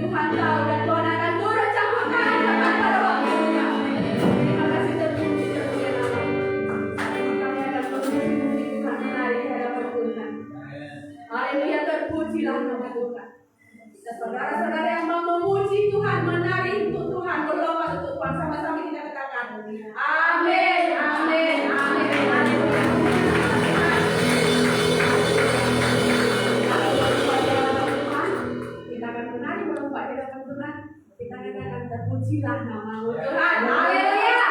Tuhan tahu dan Tuhan akan turut campurkan tepat pada waktunya. Terima kasih terpuji terpuji nama. Kami akan terus memuji Tuhan menari di hadapan Tuhan. Haleluya, terpujilah nama Tuhan. Dan saudara-saudara yang mau memuji Tuhan, menari untuk Tuhan, berdoa untuk Tuhan, sama-sama kita katakan amin, amin, amin, haleluya. Kita akan menari berdoa di hadapan Tuhan. Kita akan terpujilah nama Tuhan. Haleluya.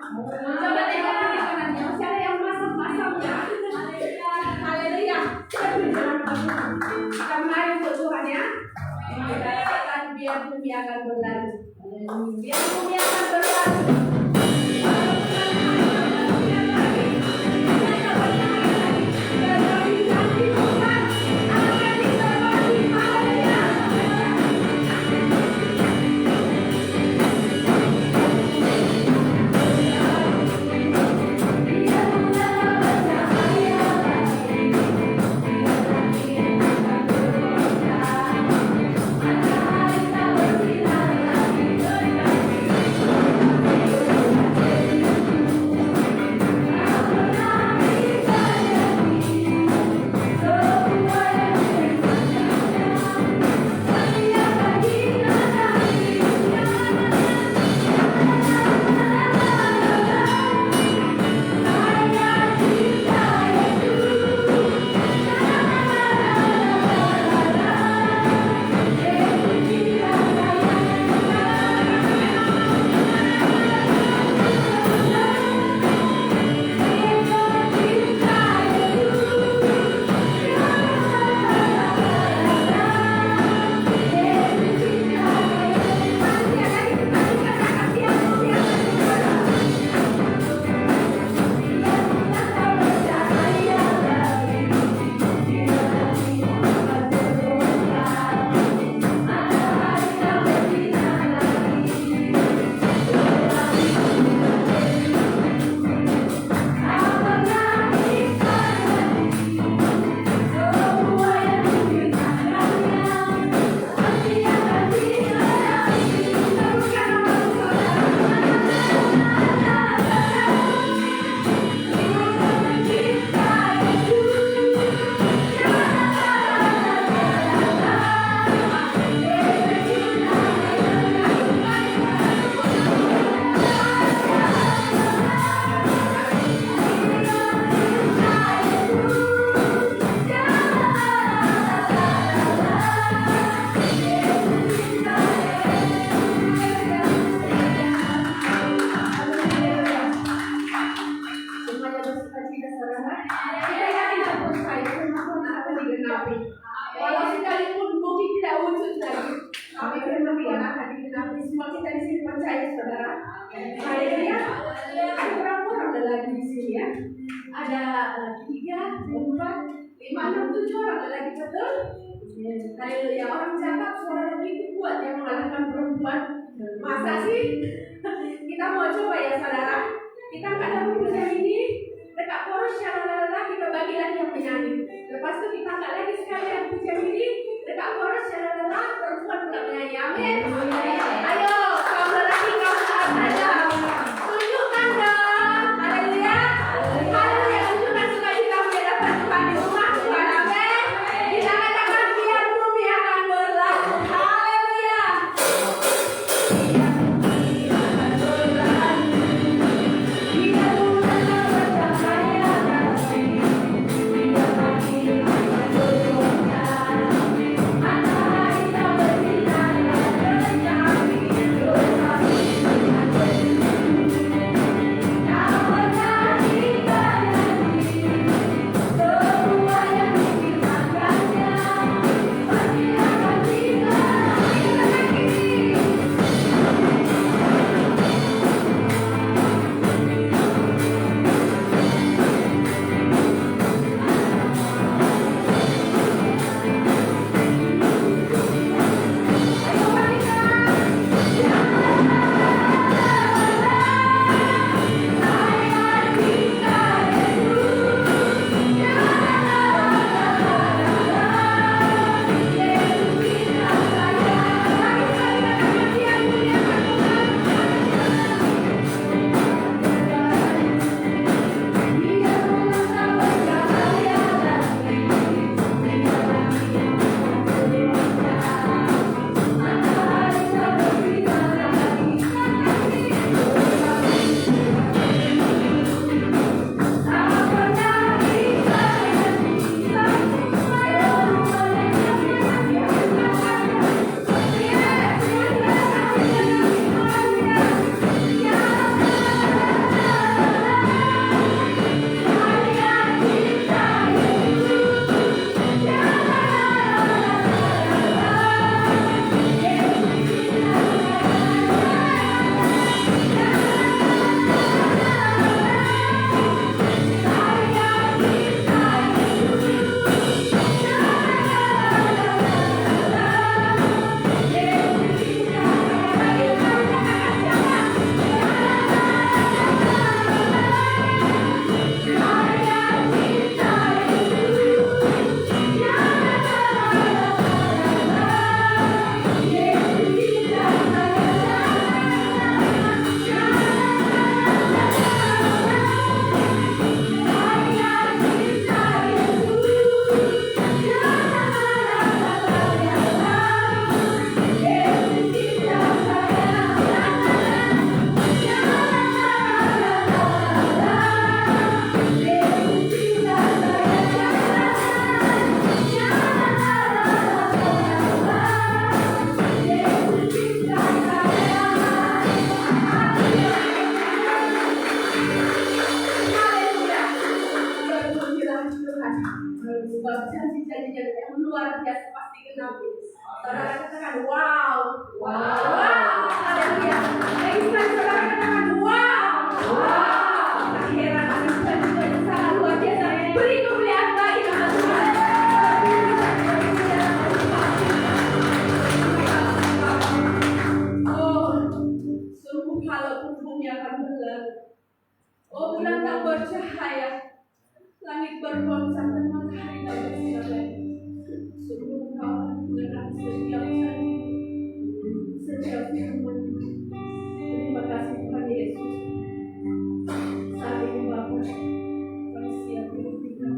Coba tengok kiri kanannya, masih ada yang masam-masam ya. Haleluya. Kita berjalan kita mari untuk Tuhan ya. Kita katakan biar bumi akan berlalu. Biar bumi akan berlalu. Walau sekalipun bukit tidak wujud lagi, tapi firman Tuhan akan digenapi. Semua kita di sini percaya, saudara. Haleluya. Ada berapa orang ada lagi di sini ya? Ada 3, 4, 5, 6, 7 orang ada lagi, betul? Haleluya. Orang cakap suara begitu kuat yang mengalahkan perempuan. Masa sih? Kita mau coba ya, saudara. Kita nggak ada pujian ini. Dekat chorus shalala kita bagi lagi yang menyanyi. Lepas itu kita angkat lagi sekalian pujian ini. Dekat chorus shalala perempuan pula menyanyi. Amin. Ayo, kaum lelaki, kaum sahaja, tunjukkan dong. Haleluya. Haleluya. Tunjukkan sukacitamu di hadapan Tuhan di rumah Tuhan. Amin. Kita katakan biar bumi akan berlalu. Haleluya. Haleluya. Sebab janji-janjinya yang luar biasa pasti genapi. Saudara katakan wow, wow, wow. Haleluya. Amin. Saudara katakan wow, wow. Tak heran ada juga yang sangat luar biasa. Beri kemuliaan bagi nama Tuhan. Oh, sungguh kalau bumi akan berlalu. Oh, bulan tak bercahaya, langit bergoncang dan matahari tak bersinar lagi. Sungguh Engkau akan mengenang setiap janji, setiap firman. Terima kasih Tuhan Yesus. Saat ini Bapa, kami siap memberikan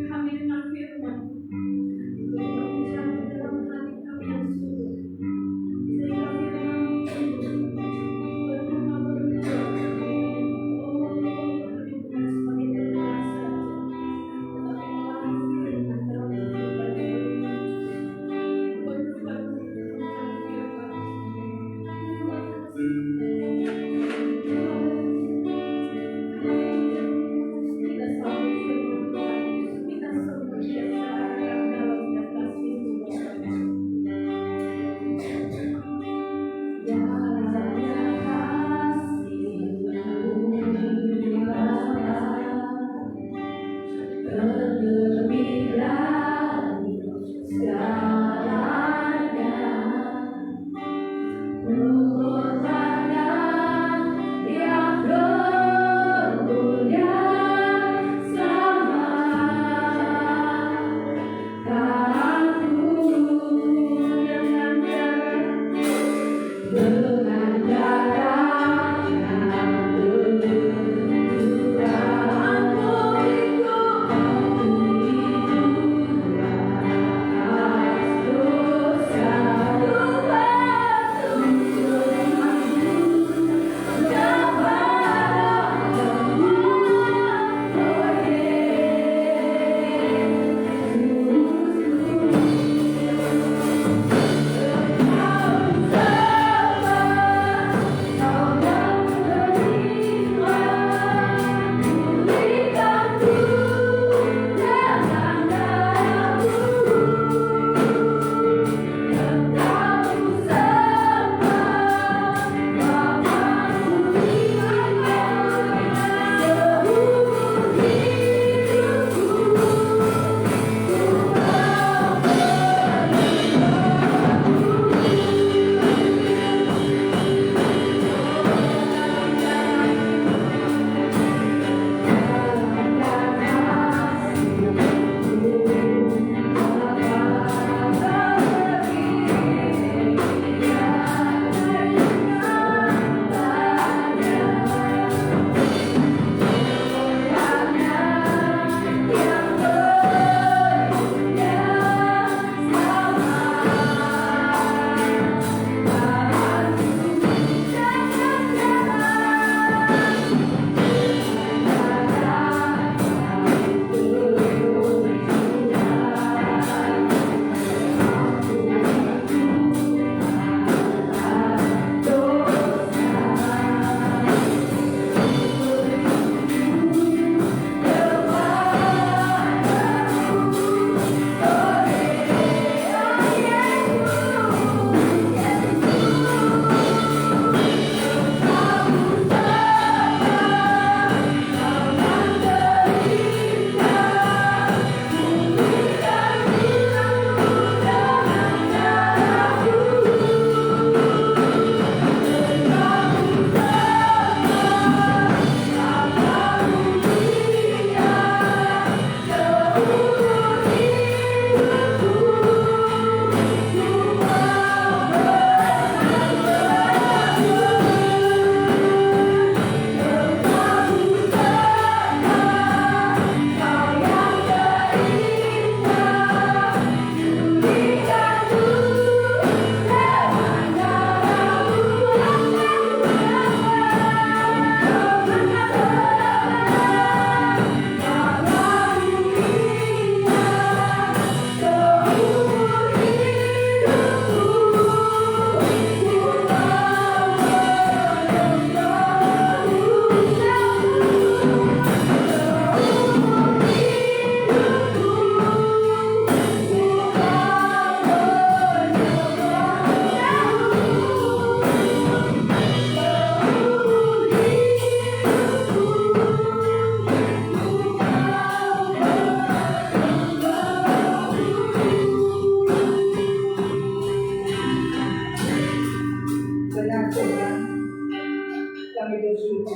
kami dengan firman.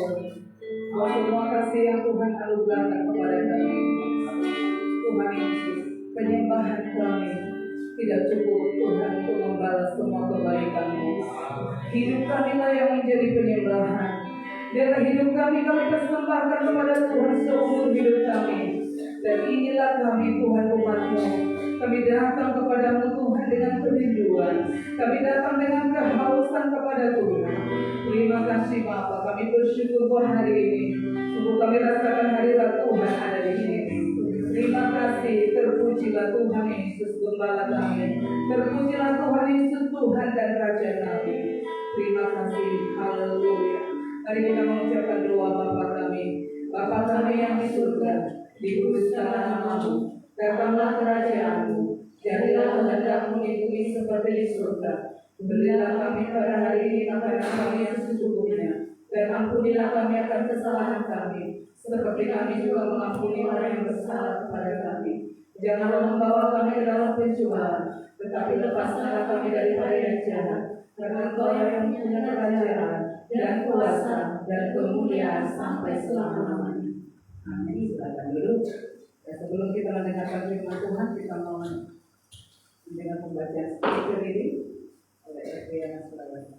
bersyukur buat semua kasih yang Tuhan anugerahkan kepada kami. Tuhan Yesus, penyembahan kami tidak cukup Tuhan untuk membalas semua kebaikan-Mu. Hidup kami lah yang menjadi penyembahan. Dan hidup kami persembahkan kepada Tuhan seumur hidup kami. Dan inilah kami Tuhan umat-Mu. Kami datang kepadamu Tuhan dengan kerinduan. Kami datang dengan kehausan kepada Tuhan. Terima kasih Bapa, kami bersyukur buat hari ini. Sungguh kami rasakan hadirat Tuhan ada di sini. Terima kasih, terpujilah Tuhan Yesus Gembala kami. Terpujilah Tuhan Yesus Tuhan dan Raja kami. Terima kasih, haleluya. Mari kita mengucapkan doa Bapa kami. Bapa kami yang di surga, dikuduskanlah namamu. Datanglah kerajaan-Mu, jadilah kehendak-Mu di bumi seperti di surga. Berilah kami pada hari ini makanan kami yang secukupnya, dan ampunilah kami akan kesalahan kami, seperti kami juga mengampuni orang yang bersalah kepada kami. Janganlah membawa kami ke dalam pencobaan, tetapi lepaskanlah kami daripada yang jahat. Karena Engkau yang punya kerajaan dan kuasa dan kemuliaan sampai selama-lamanya. Amin. Silakan duduk. Sebelum kita mendengarkan firman Tuhan, kita mau mendengar pembacaan scripture ini oleh Adriana Sulawesi.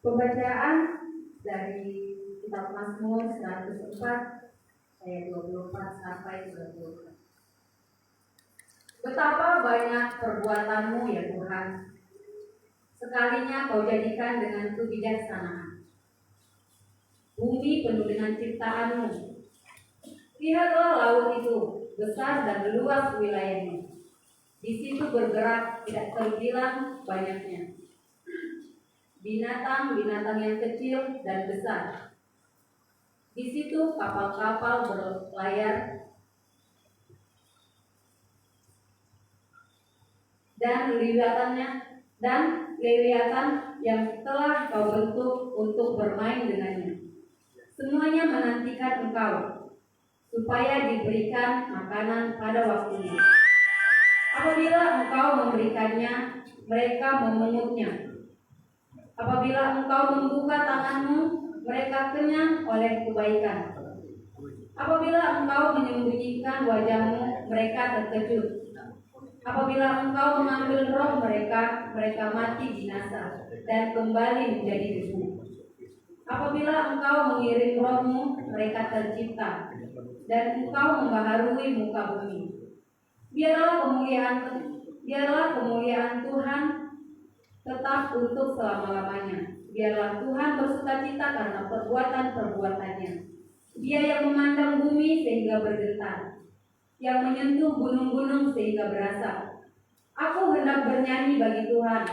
Pembacaan dari kitab Mazmur 104 ayat 24 sampai 30. Betapa banyak perbuatanmu ya Tuhan, sekalinya kau jadikan dengan kebijaksanaan. Bumi penuh dengan ciptaanmu. Lihatlah laut itu, besar dan luas wilayahnya. Di situ bergerak tidak terbilang banyaknya binatang-binatang yang kecil dan besar. Di situ kapal-kapal berlayar dan liliatan yang telah kau bentuk untuk bermain dengannya. Semuanya menantikan engkau, supaya diberikan makanan pada waktunya. Apabila engkau memberikannya, mereka memungutnya. Apabila engkau membuka tanganmu, mereka kenyang oleh kebaikan. Apabila engkau menyembunyikan wajahmu, mereka terkejut. Apabila engkau mengambil roh mereka, mereka mati binasa dan kembali menjadi debu. Apabila engkau mengirim rohmu, mereka tercipta dan engkau membaharui muka bumi. Biarlah kemuliaan Tuhan tetap untuk selama-lamanya. Biarlah Tuhan bersukacita karena perbuatan-perbuatannya. Dia yang memandang bumi sehingga bergetar, yang menyentuh gunung-gunung sehingga berasap. Aku hendak bernyanyi bagi Tuhan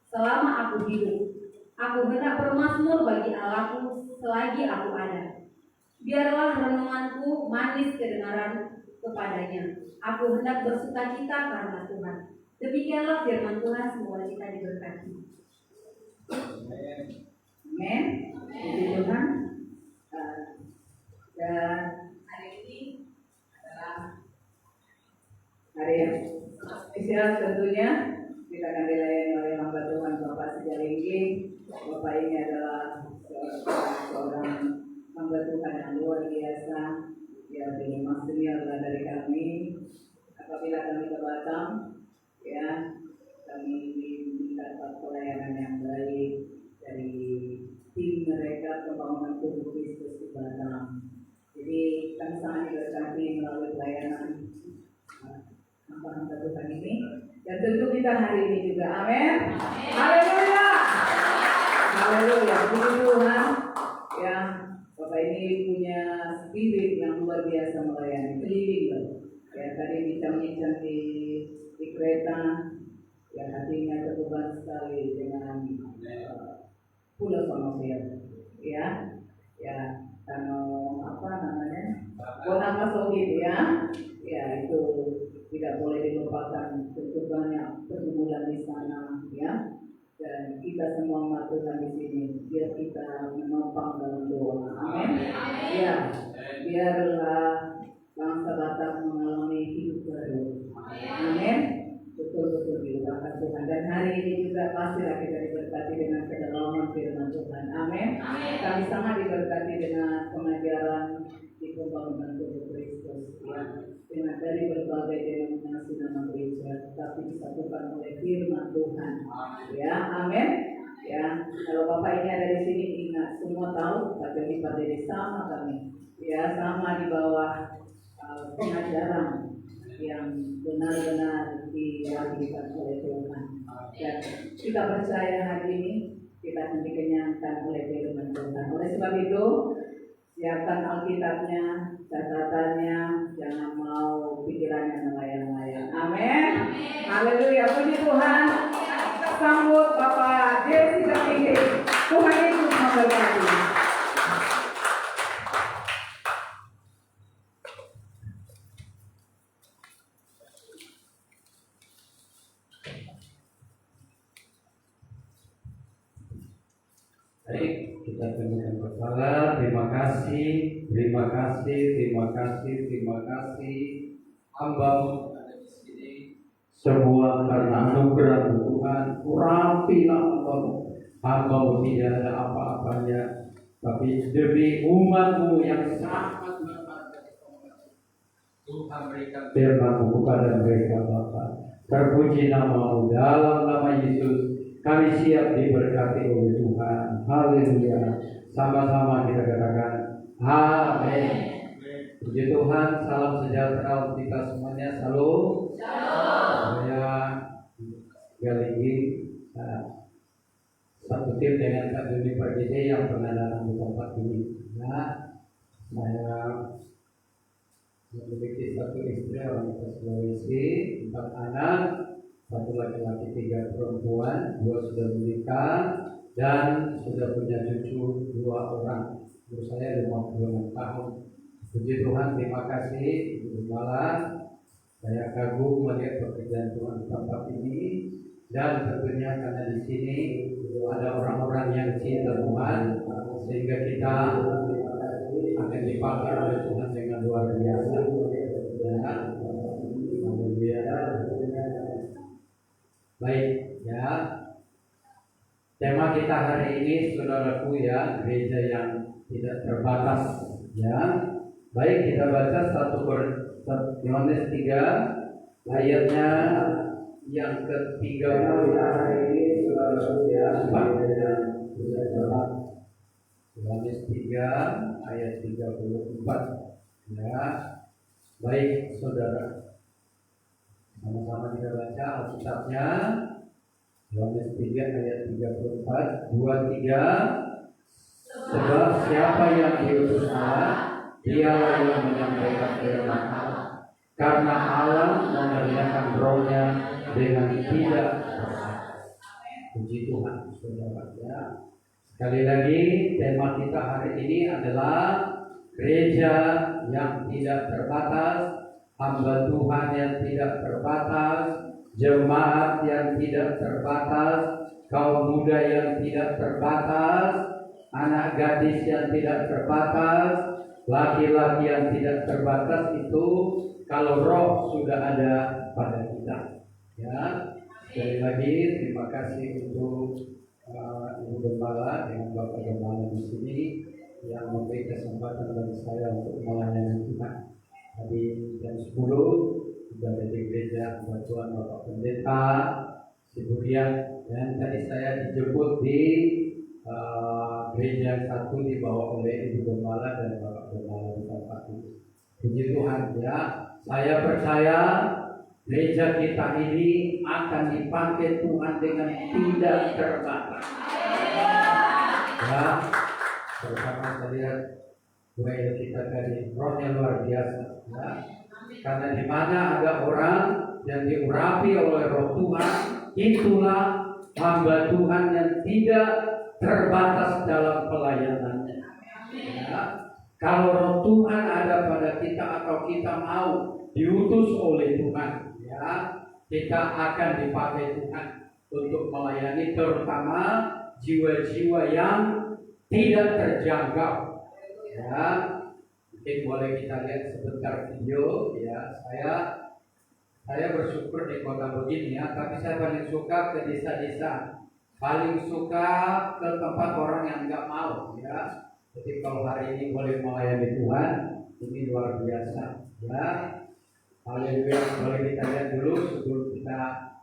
selama aku hidup. Aku hendak bermazmur bagi Allahku selagi aku ada. Biarlah renunganku manis kedengaran kepadanya. Aku hendak bersukacita karena Tuhan. Demikianlah firman Tuhan, semoga kita diberkati. Amin. Puji Tuhan. Dan hari ini adalah hari yang spesial tentunya. Kita akan dilayani oleh hamba Tuhan Bapak Sejalinggi. Bapak ini adalah seorang hamba Tuhan yang luar biasa. Dia lebih senior dari kami. Apabila kami ke Batam, ya, kami mendapat pelayanan yang baik dari tim mereka pembangunan tubuh Kristus di Batam. Jadi kami sangat diberkati melalui pelayanan hamba-hamba Tuhan ini, dan tentu kita hari ini juga. Amin. Haleluya. Haleluya. Puji Tuhan. Ya, Bapak ini punya spirit yang luar biasa melayani. Keliling. Ya, tadi bincang-bincang di kereta, ya hatinya terbeban sekali dengan Pulau Samosir, ya, karena apa namanya, Bonamasogi, ya itu tidak boleh dilupakan. Tentu banyak pergumulan di sana, ya, dan kita semua umat Tuhan di sini, biar kita menopang dalam doa, amin. pengajaran di pembangunan tubuh Kristus dengan dari berbagai denominasi nama gereja, tapi disatukan oleh firman Tuhan. Ya, amin. Ya, kalau Bapak ini ada di sini, ingat semua tahu Pak Joni Pak Dede sama kami. Ya, sama di bawah pengajaran yang benar-benar dilahirkan oleh Tuhan. Dan kita percaya hari ini kita akan dikenyangkan oleh firman Tuhan. Oleh sebab itu, siapkan Alkitabnya, catatannya, jangan mau pikirannya melayang-layang. Amin. Haleluya, puji Tuhan. Kita sambut Bapak Desi Tertinggi. Tuhan Yesus memberkati. Baik, kita temukan bersama. Terima kasih, terima kasih, terima kasih, terima kasih. Hamba-Mu ada di sini. Semua karena anugerah Tuhan. Urapilah hamba-Mu. Hamba-Mu tidak ada apa-apanya, tapi demi umat-Mu yang sangat berharga. Tuhan berikan firman-Mu kepada mereka, Bapa. Terpuji nama-Mu, dalam nama Yesus. Kami siap diberkati oleh Tuhan. Haleluya. Sama-sama kita katakan amin. Puji Tuhan. Salam sejahtera untuk kita semuanya. Salam. Saya sekali satu tim dengan Kak Juni Pergede yang pernah datang di tempat ini. Nah, saya memiliki satu istri orang Sulawesi, 4 anak. 1 laki-laki, 3 perempuan, 2 sudah menikah dan sudah punya cucu 2 orang. Umur saya 56 tahun. Puji Tuhan, terima kasih Ibu Gembala. Saya kagum melihat pekerjaan Tuhan di tempat ini, dan tentunya karena di sini ada orang-orang yang cinta Tuhan, sehingga kita akan dipakai oleh Tuhan dengan luar biasa. Baik, ya. Tema kita hari ini, saudaraku, ya, gereja yang tidak terbatas, ya. Baik, kita baca 1 Yohanes 3 ayatnya yang ke-30 hari ini, saudaraku, ya. Yohanes 3 ayat 34, ya. Baik, saudara. Sama-sama kita baca Alkitabnya. Yohanes 3 ayat 34, 23. Sebab siapa yang diutus Allah, dialah yang menyampaikan firman Allah. Karena Allah menyertakan rohnya dengan tidak terbatas. Puji Tuhan, saudara. Ya. Sekali lagi, tema kita hari ini adalah gereja yang tidak terbatas, hamba Tuhan yang tidak terbatas, jemaat yang tidak terbatas, kaum muda yang tidak terbatas, anak gadis yang tidak terbatas, laki-laki yang tidak terbatas. Itu kalau roh sudah ada pada kita. Ya, sekali lagi terima kasih untuk Ibu Gembala dengan Bapak Gembala di sini yang memberi kesempatan bagi saya untuk melayani Tuhan. Tadi jam 10 sudah ada di gereja bantuan Bapak Pendeta Siburian, dan tadi saya dijemput di gereja satu dibawa oleh Ibu Gembala dan Bapak Gembala di tempat ini. Puji Tuhan, ya. Saya percaya gereja kita ini akan dipakai Tuhan dengan tidak terbatas. Ya, terutama saya lihat doa kita tadi, rohnya luar biasa. Ya. Karena di mana ada orang yang diurapi oleh roh Tuhan, itulah hamba Tuhan yang tidak terbatas dalam pelayanannya. Ya. Kalau roh Tuhan ada pada kita atau kita mau diutus oleh Tuhan, ya, kita akan dipakai Tuhan untuk melayani terutama jiwa-jiwa yang tidak terjangkau. Ya, mungkin boleh kita lihat sebentar video. Ya, saya bersyukur di kota begini, ya, tapi saya paling suka ke desa-desa, paling suka ke tempat orang yang nggak mau, ya. Jadi kalau hari ini boleh melayani Tuhan, ini luar biasa. Ya, haleluya. Boleh kita lihat dulu sebelum kita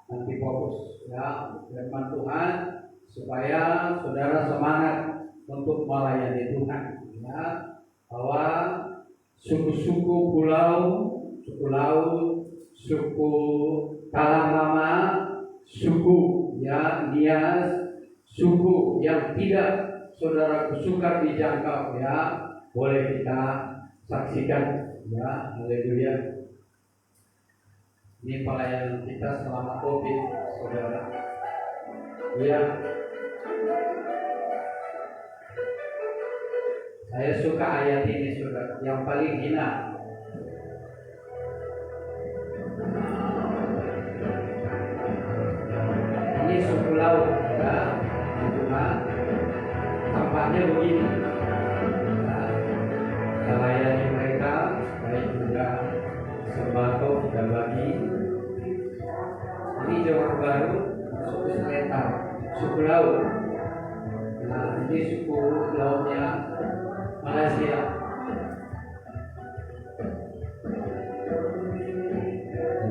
nanti fokus ya firman Tuhan, supaya saudara semangat untuk melayani Tuhan. Ya, bahwa suku-suku pulau, suku laut, suku talang lama, suku yang Nias, suku yang tidak saudara sukar dijangkau ya, boleh kita saksikan ya, haleluya. Ini pelayanan kita selama COVID, saudara. Ya, saya suka ayat ini, saudara, yang paling hina. Ini suku laut, ya, Tuhan. Tampaknya begini. Nah, melayani mereka, baik juga sembako dan bagi. Ini Johor Baru, suku Selatan, suku laut. Nah, ini suku lautnya Malaysia.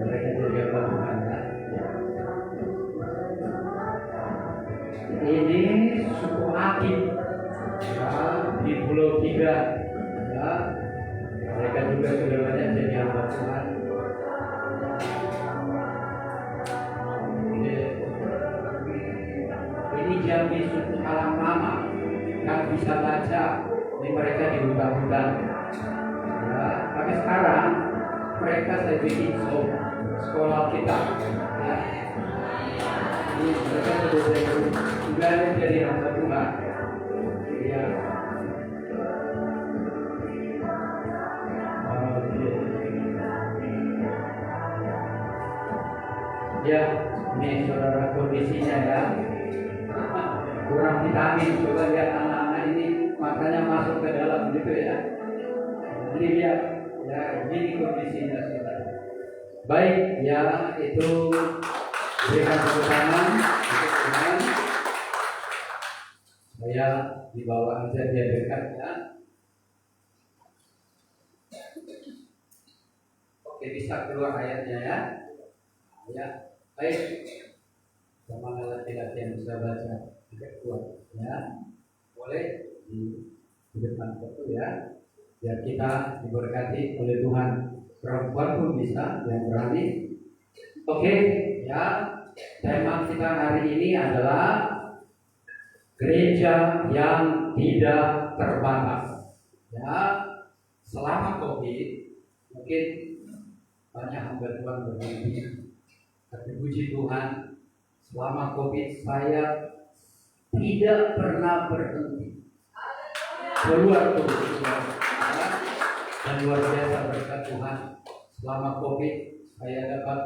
Mereka juga Tuhan ya. Ini suku Akib ya, di Pulau Tiga ya. Mereka juga sudah banyak jadi hamba Tuhan. Ini Jambi suku Talang Lama, yang bisa baca. Ini mereka di hutan-hutan ya. Tapi sekarang mereka saya bikin sekolah kita ya. Ini mereka juga jadi hamba Tuhan ya. Ya, ini saudara kondisinya ya, kurang vitamin. Coba lihat anak-anak ini, makanya masuk ke dalam gitu ya. Ini lihat ya, ini kondisinya saudara. Baik ya, itu berikan tepuk tangan untuk Tuhan. Saya dibawa aja dia dekat ya. Oke, bisa keluar ayatnya ya. Ya, baik. Sama laki-laki yang bisa baca tidak kuat ya, boleh di depan foto ya, biar kita diberkati oleh Tuhan. Perempuan pun bisa yang berani. Oke ya, tema kita hari ini adalah gereja yang tidak terbatas ya. Selama COVID mungkin banyak hamba Tuhan berhenti, tapi puji Tuhan selama COVID saya tidak pernah berhenti. Keluar terus ya. Dan luar biasa berkat Tuhan. Selama COVID saya dapat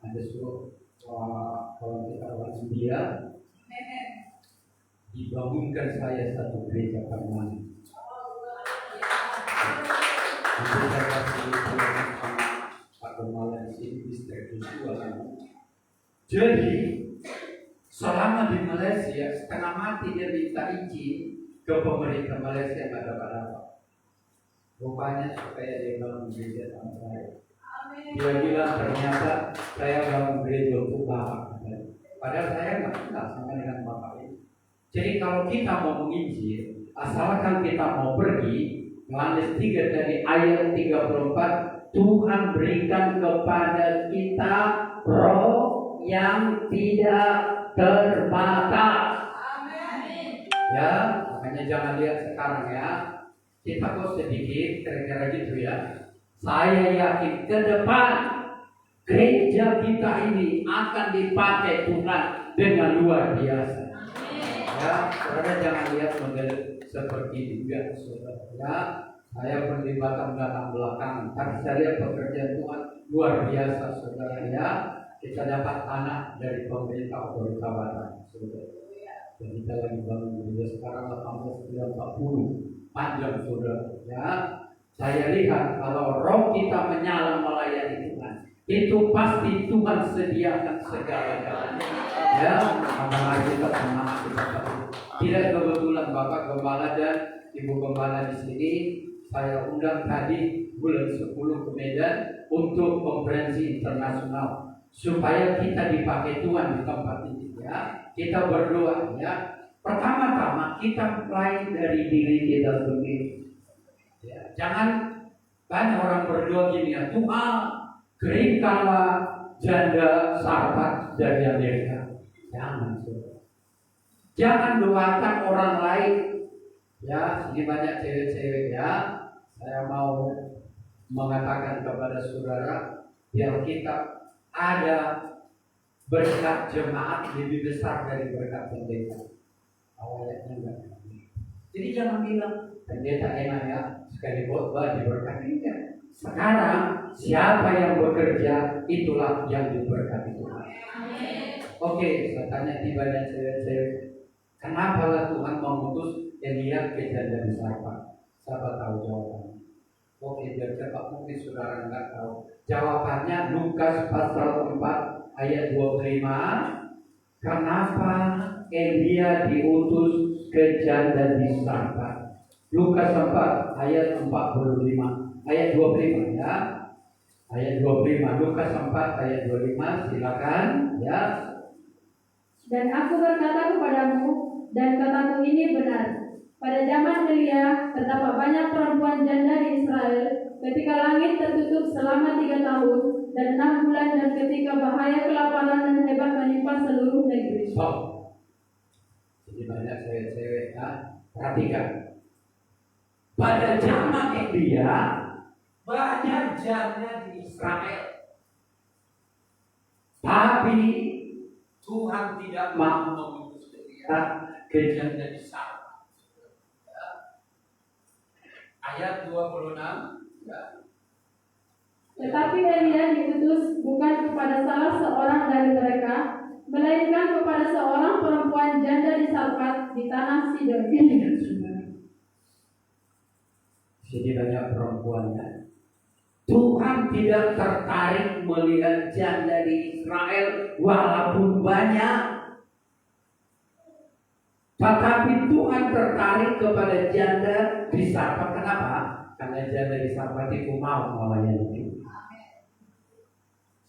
ada suruh kawan kita orang India dibangunkan saya satu gereja permanen. Nanti saya kasih sama Pak Gembala di sini distrik Joshua. Jadi selama di Malaysia setengah mati dia minta izin ke pemerintah Malaysia, nggak dapat apa. Rupanya supaya dia bangun gereja sama saya. Dia bilang ternyata saya bangun gereja untuk Bapak. Padahal saya nggak kenal sama dengan Bapak ini. Jadi kalau kita mau menginjil, asalkan kita mau pergi, Yohanes 3 dari ayat 34, Tuhan berikan kepada kita roh yang tidak terbatas. Amin. Ya, makanya jangan lihat sekarang ya. Kita kok sedikit kira-kira gitu ya. Saya yakin ke depan gereja kita ini akan dipakai Tuhan dengan luar biasa. Ya, saudara jangan lihat model seperti ini juga, saudara. Ya, saya perlibatan belakang, tapi saya lihat pekerjaan Tuhan luar biasa, saudara. Ya, kita dapat tanah dari pemerintah otorita Batam, saudara. Dan kita lagi bangun gereja sekarang 1840 panjang, saudara. Ya, saya lihat kalau roh kita menyala melayani Tuhan, itu pasti Tuhan sediakan segala-galanya. Ya, apalagi kita semangat kita. Tidak kebetulan Bapak Gembala dan Ibu Gembala di sini, saya undang tadi bulan 10 ke Medan untuk konferensi internasional supaya kita dipakai Tuhan di tempat ini ya. Kita berdoa ya. Pertama-tama kita mulai dari diri kita sendiri. Ya, jangan banyak orang berdoa gini ya, Tuhan keringkanlah janda sarpat dari Amerika. Jangan, saudara. Jangan doakan orang lain. Ya, ini banyak cewek-cewek ya. Saya mau mengatakan kepada saudara, biar kita ada berkat jemaat lebih besar dari berkat pendeta. Awalnya enggak. Jadi jangan bilang pendeta enak ya, sekali khotbah diberkati. Sekarang siapa yang bekerja itulah yang diberkati Tuhan. Oke, saya tanya di banyak cewek-cewek, kenapa lah Tuhan mengutus Elia ke janda di Sarfat? Siapa tahu jawabannya? Oke, biar cepat mungkin saudara nggak tahu. Jawabannya Lukas pasal 4 ayat 25. Kenapa Elia diutus ke janda di Sarfat? Lukas 4 ayat 45. Ayat 25 ya. Ayat 25. Lukas 4 ayat 25. Silakan ya. Dan aku berkata kepadamu, dan kataku ini benar. Pada zaman Elia, terdapat banyak perempuan janda di Israel ketika langit tertutup selama 3 tahun dan 6 bulan, dan ketika bahaya kelaparan dan hebat menimpa seluruh negeri. Stop. Jadi banyak cewek-cewek ya. Perhatikan. Pada zaman Elia banyak janda di Israel. Tapi Tuhan tidak mau mengutus Elia ke janda di Sarfat. Ayat 26 ya. Tetapi Elia diutus bukan kepada salah seorang dari mereka, melainkan kepada seorang perempuan janda di Sarfat di tanah Sidon. Jadi banyak perempuannya. Tuhan tidak tertarik melihat janda di Israel walaupun banyak. Tetapi Tuhan tertarik kepada janda di Sarfat. Kenapa? Karena janda di Sarfat itu mau melayani Tuhan.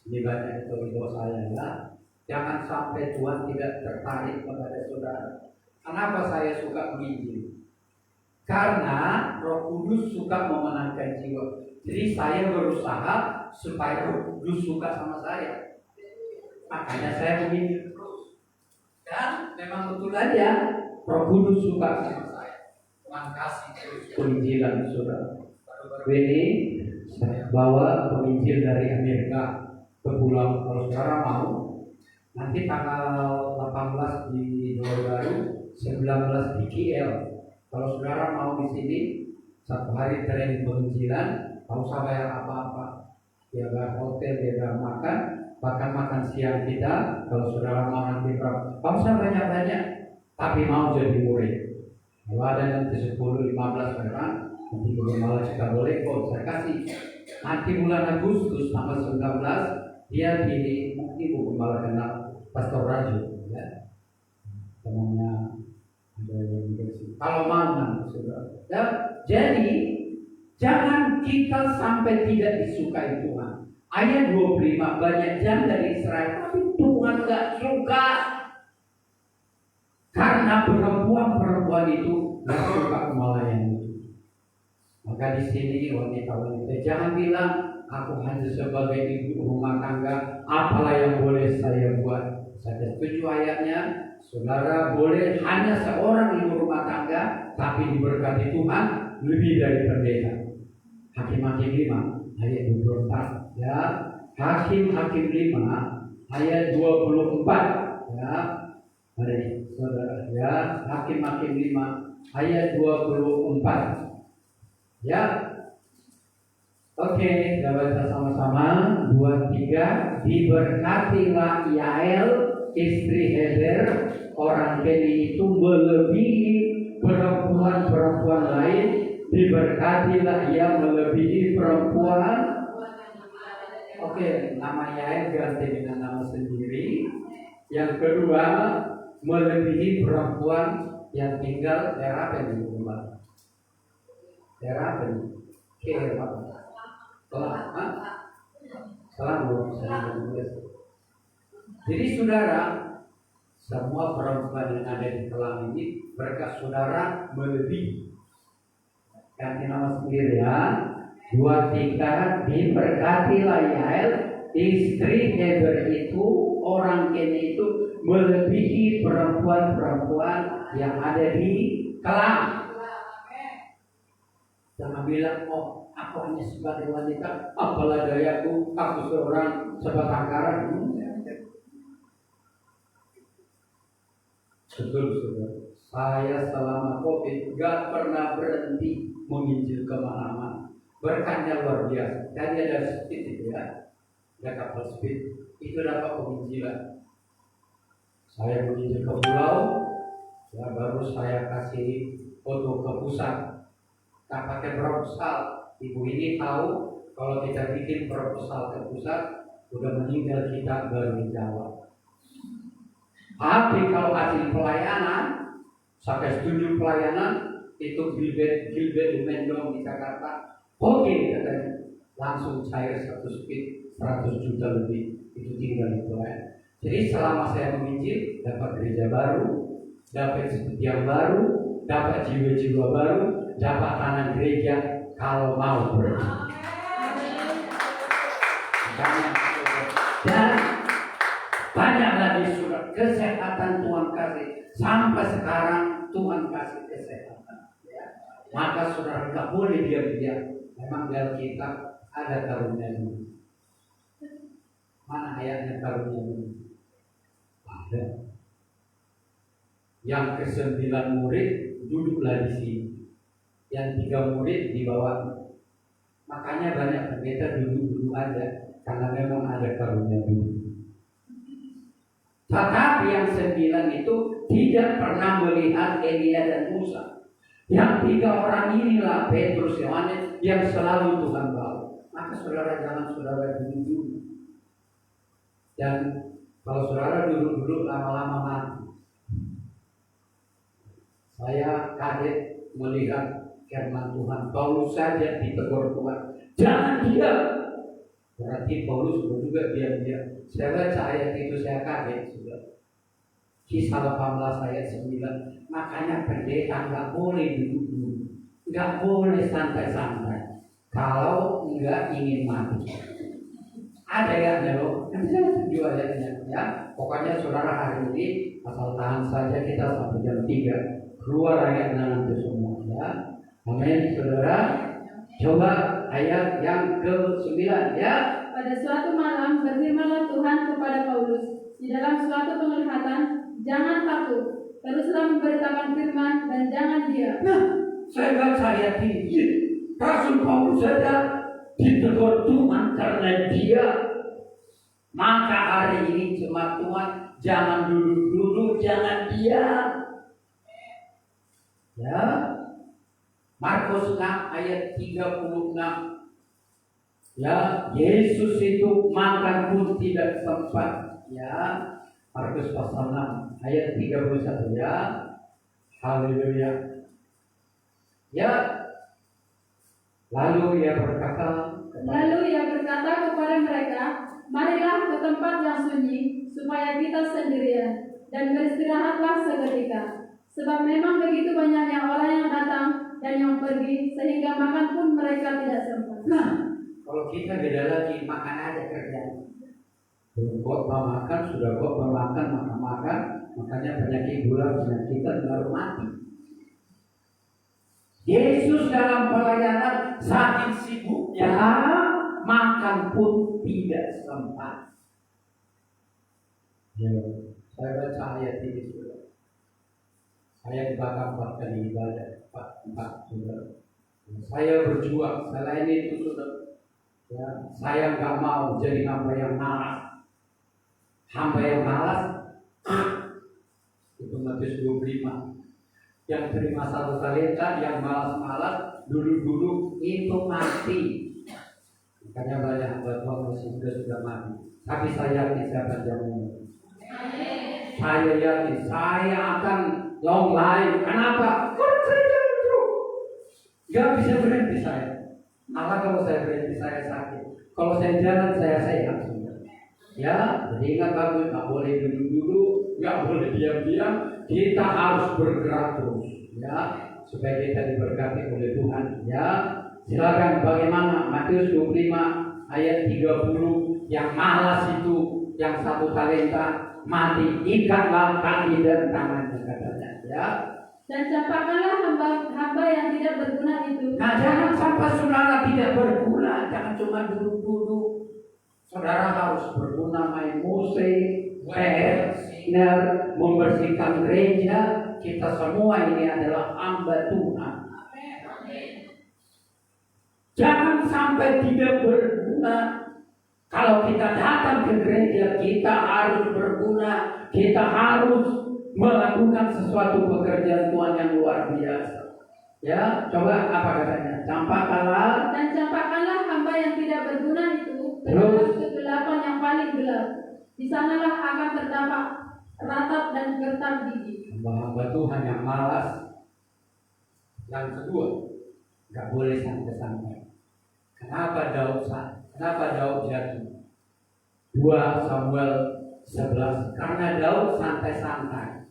Ini banyak itu ibu saya ya. Jangan sampai Tuhan tidak tertarik kepada saudara. Kenapa saya suka menginjil? Karena Roh Kudus suka memenangkan jiwa. Jadi saya berusaha supaya Roh Kudus suka sama saya. Makanya saya menginjil terus. Dan memang betul aja Roh Kudus suka sama saya. Tuhan kasih terus penginjilan saudara. Baru-baru ini saya bawa penginjil dari Amerika ke pulau. Kalau saudara mau, nanti tanggal 18 di Johor Baru, 19 di KL. Kalau saudara mau di sini 1 hari training penginjilan, tak usah bayar apa-apa. Dia bayar hotel, dia bayar makan, bahkan makan siang kita. Kalau saudara mau nanti berapa, tak usah banyak-banyak, tapi mau jadi murid. Kalau ada nanti 10-15 orang, nanti malah juga boleh kok saya kasih. Nanti bulan Agustus tanggal 19 dia di Ibu Gembala kenal Pastor Raju ya. Temannya ada yang bersih. Kalau mau nanti saudara. Ya, jadi jangan kita sampai tidak disukai Tuhan. Ayat 25 banyak janda di Israel tapi Tuhan gak suka. Karena perempuan-perempuan itu gak suka melayani. Maka di sini wanita-wanita jangan bilang aku hanya sebagai ibu rumah tangga, apalah yang boleh saya buat. Saya setuju ayatnya, saudara boleh hanya seorang ibu rumah tangga, tapi diberkati Tuhan lebih dari pendeta. Hakim-Hakim 5 ayat 24 ya. Hakim-Hakim 5 ayat 24 ya. Mari saudara ya, Hakim-Hakim 5 ayat 24 ya. Oke, kita baca sama-sama 2-3. Diberkatilah Yael istri Heber orang Keni itu melebihi perempuan-perempuan lain. Diberkatilah ia melebihi perempuan. Oke, nama Yael ganti dengan nama sendiri. Yang kedua, melebihi perempuan yang tinggal daerah apa di rumah? Daerah apa ini? Kira apa? Jadi saudara, semua perempuan yang ada di Kelang ini berkat saudara melebihi. Ganti nama sendiri ya. 2-3 diberkatilah Yael, istri Heber itu, orang Keni itu melebihi perempuan-perempuan yang ada di Kelang. Jangan bilang, oh aku hanya sebagai wanita, apalah dayaku, aku seorang sebatang kara. Betul, saudara. Saya selama COVID gak pernah berhenti menginjil kemana-mana. Berkatnya luar biasa. Tadi ada speed itu ya, ada kapal speed. Itu dapat penginjilan. Saya menginjil ke pulau, ya baru saya kasih foto ke pusat. Tak pakai proposal. Ibu ini tahu kalau kita bikin proposal ke pusat, udah meninggal kita baru dijawab. Tapi kalau hasil pelayanan, sampai setuju pelayanan, itu Gilbert Mendong di Jakarta. Oke, katanya, langsung cair 100 juta lebih. Itu tinggal di pelayanan. Jadi selama saya menginjil, dapat gereja baru, dapat seperti yang baru, dapat jiwa-jiwa baru, dapat tanah gereja kalau mau pergi. Dan banyak lagi surat kesehatan Tuhan kasih. Sampai sekarang Tuhan kasih kesehatan. Ya. Maka saudara tidak boleh diam-diam. Memang di Alkitab ada karunia ini. Mana ayatnya karunia ini? Ada. Yang ke-9 murid duduklah di sini. Yang 3 murid di bawah. Makanya banyak pendeta duduk-duduk aja. Karena memang ada karunia dulu. Tetapi yang 9 itu tidak pernah melihat Elia dan Musa. Yang 3 orang inilah Petrus, Yohanes yang selalu Tuhan bawa. Maka saudara jangan saudara duduk-duduk. Dan kalau saudara duduk-duduk lama-lama mati. Saya kaget melihat firman Tuhan. Paulus saja ditegur Tuhan. Jangan diam. Berarti Paulus juga diam-diam. Saya baca ayat itu saya kaget sudah. Kisah 18 ayat 9. Makanya pendeta nggak boleh duduk, nggak boleh santai-santai. Kalau nggak ingin mati. Ada ayatnya loh. Nanti saya tunjuk ayatnya ya. Pokoknya saudara hari ini asal tahan saja kita sampai jam 3. Keluar ayatnya nanti semua ya. Amin saudara. Coba ayat yang ke-9 ya. Pada suatu malam berfirmanlah Tuhan kepada Paulus di dalam suatu penglihatan, jangan takut, teruslah memberitakan firman dan jangan diam. Nah, saya baca ayat ini. Rasul Paulus saja ditegur Tuhan karena dia. Maka hari ini jemaat Tuhan jangan duduk-duduk, jangan diam. Ya. Markus 6 ayat 36. Ya, Yesus itu makan pun tidak sempat. Ya, Markus pasal 6 ayat 31 ya. Haleluya. Ya. Lalu ia berkata kepada mereka, marilah ke tempat yang sunyi supaya kita sendirian dan beristirahatlah seketika. Sebab memang begitu banyaknya orang yang datang dan yang pergi sehingga makan pun mereka tidak sempat. Nah, kalau kita beda lagi, makan aja kerjaan. Belum khotbah makan, sudah khotbah makan, makanya penyakit gula, penyakitan baru mati. Yesus dalam pelayanan saking sibuknya makan pun tidak sempat. Ya, saya baca ayat ini sudah. Saya dibakar 4 kali ibadah, 4 sudah. Saya berjuang, selain itu sudah. Ya, saya nggak mau jadi hamba yang malas. Hamba yang malas itu Matius 25. Yang terima 1 talenta, yang malas-malas dulu-dulu itu mati. Makanya banyak hamba Tuhan masih sudah mati. Tapi saya yakin siapa yang mau. saya yakin saya akan long life. Kenapa? Karena saya jalan terus. Gak bisa berhenti saya. Malah kalau saya berhenti saya sakit. Kalau saya jalan saya sehat semua. Ya, jadi ingat bagus, nggak boleh duduk-duduk, nggak boleh diam-diam. Kita harus bergerak terus. Ya, supaya kita diberkati oleh Tuhan. Ya, silakan bagaimana Matius 25 ayat 30, yang malas itu, yang 1 talenta mati, ikatlah kaki dan tangannya katanya. Ya. Dan campakkanlah hamba yang tidak berguna itu. Nah, jangan sampai saudara tidak berguna, jangan cuma duduk-duduk. Saudara harus berguna, main musik, membersihkan gereja. Kita semua ini adalah hamba Tuhan. Jangan sampai tidak berguna. Kalau kita datang ke gereja, kita harus berguna. Kita harus melakukan sesuatu pekerjaan Tuhan yang luar biasa. Ya, coba apa katanya? Campakkanlah. Dan campakkanlah hamba yang tidak berguna itu ke Terus? dalam kegelapan yang paling gelap. Di sanalah akan terdapat ratap dan gertak gigi. Hamba Tuhan yang malas. Yang kedua, nggak boleh santai-santai. Kenapa Daud jatuh? 2 Samuel 11. Karena Daud santai-santai.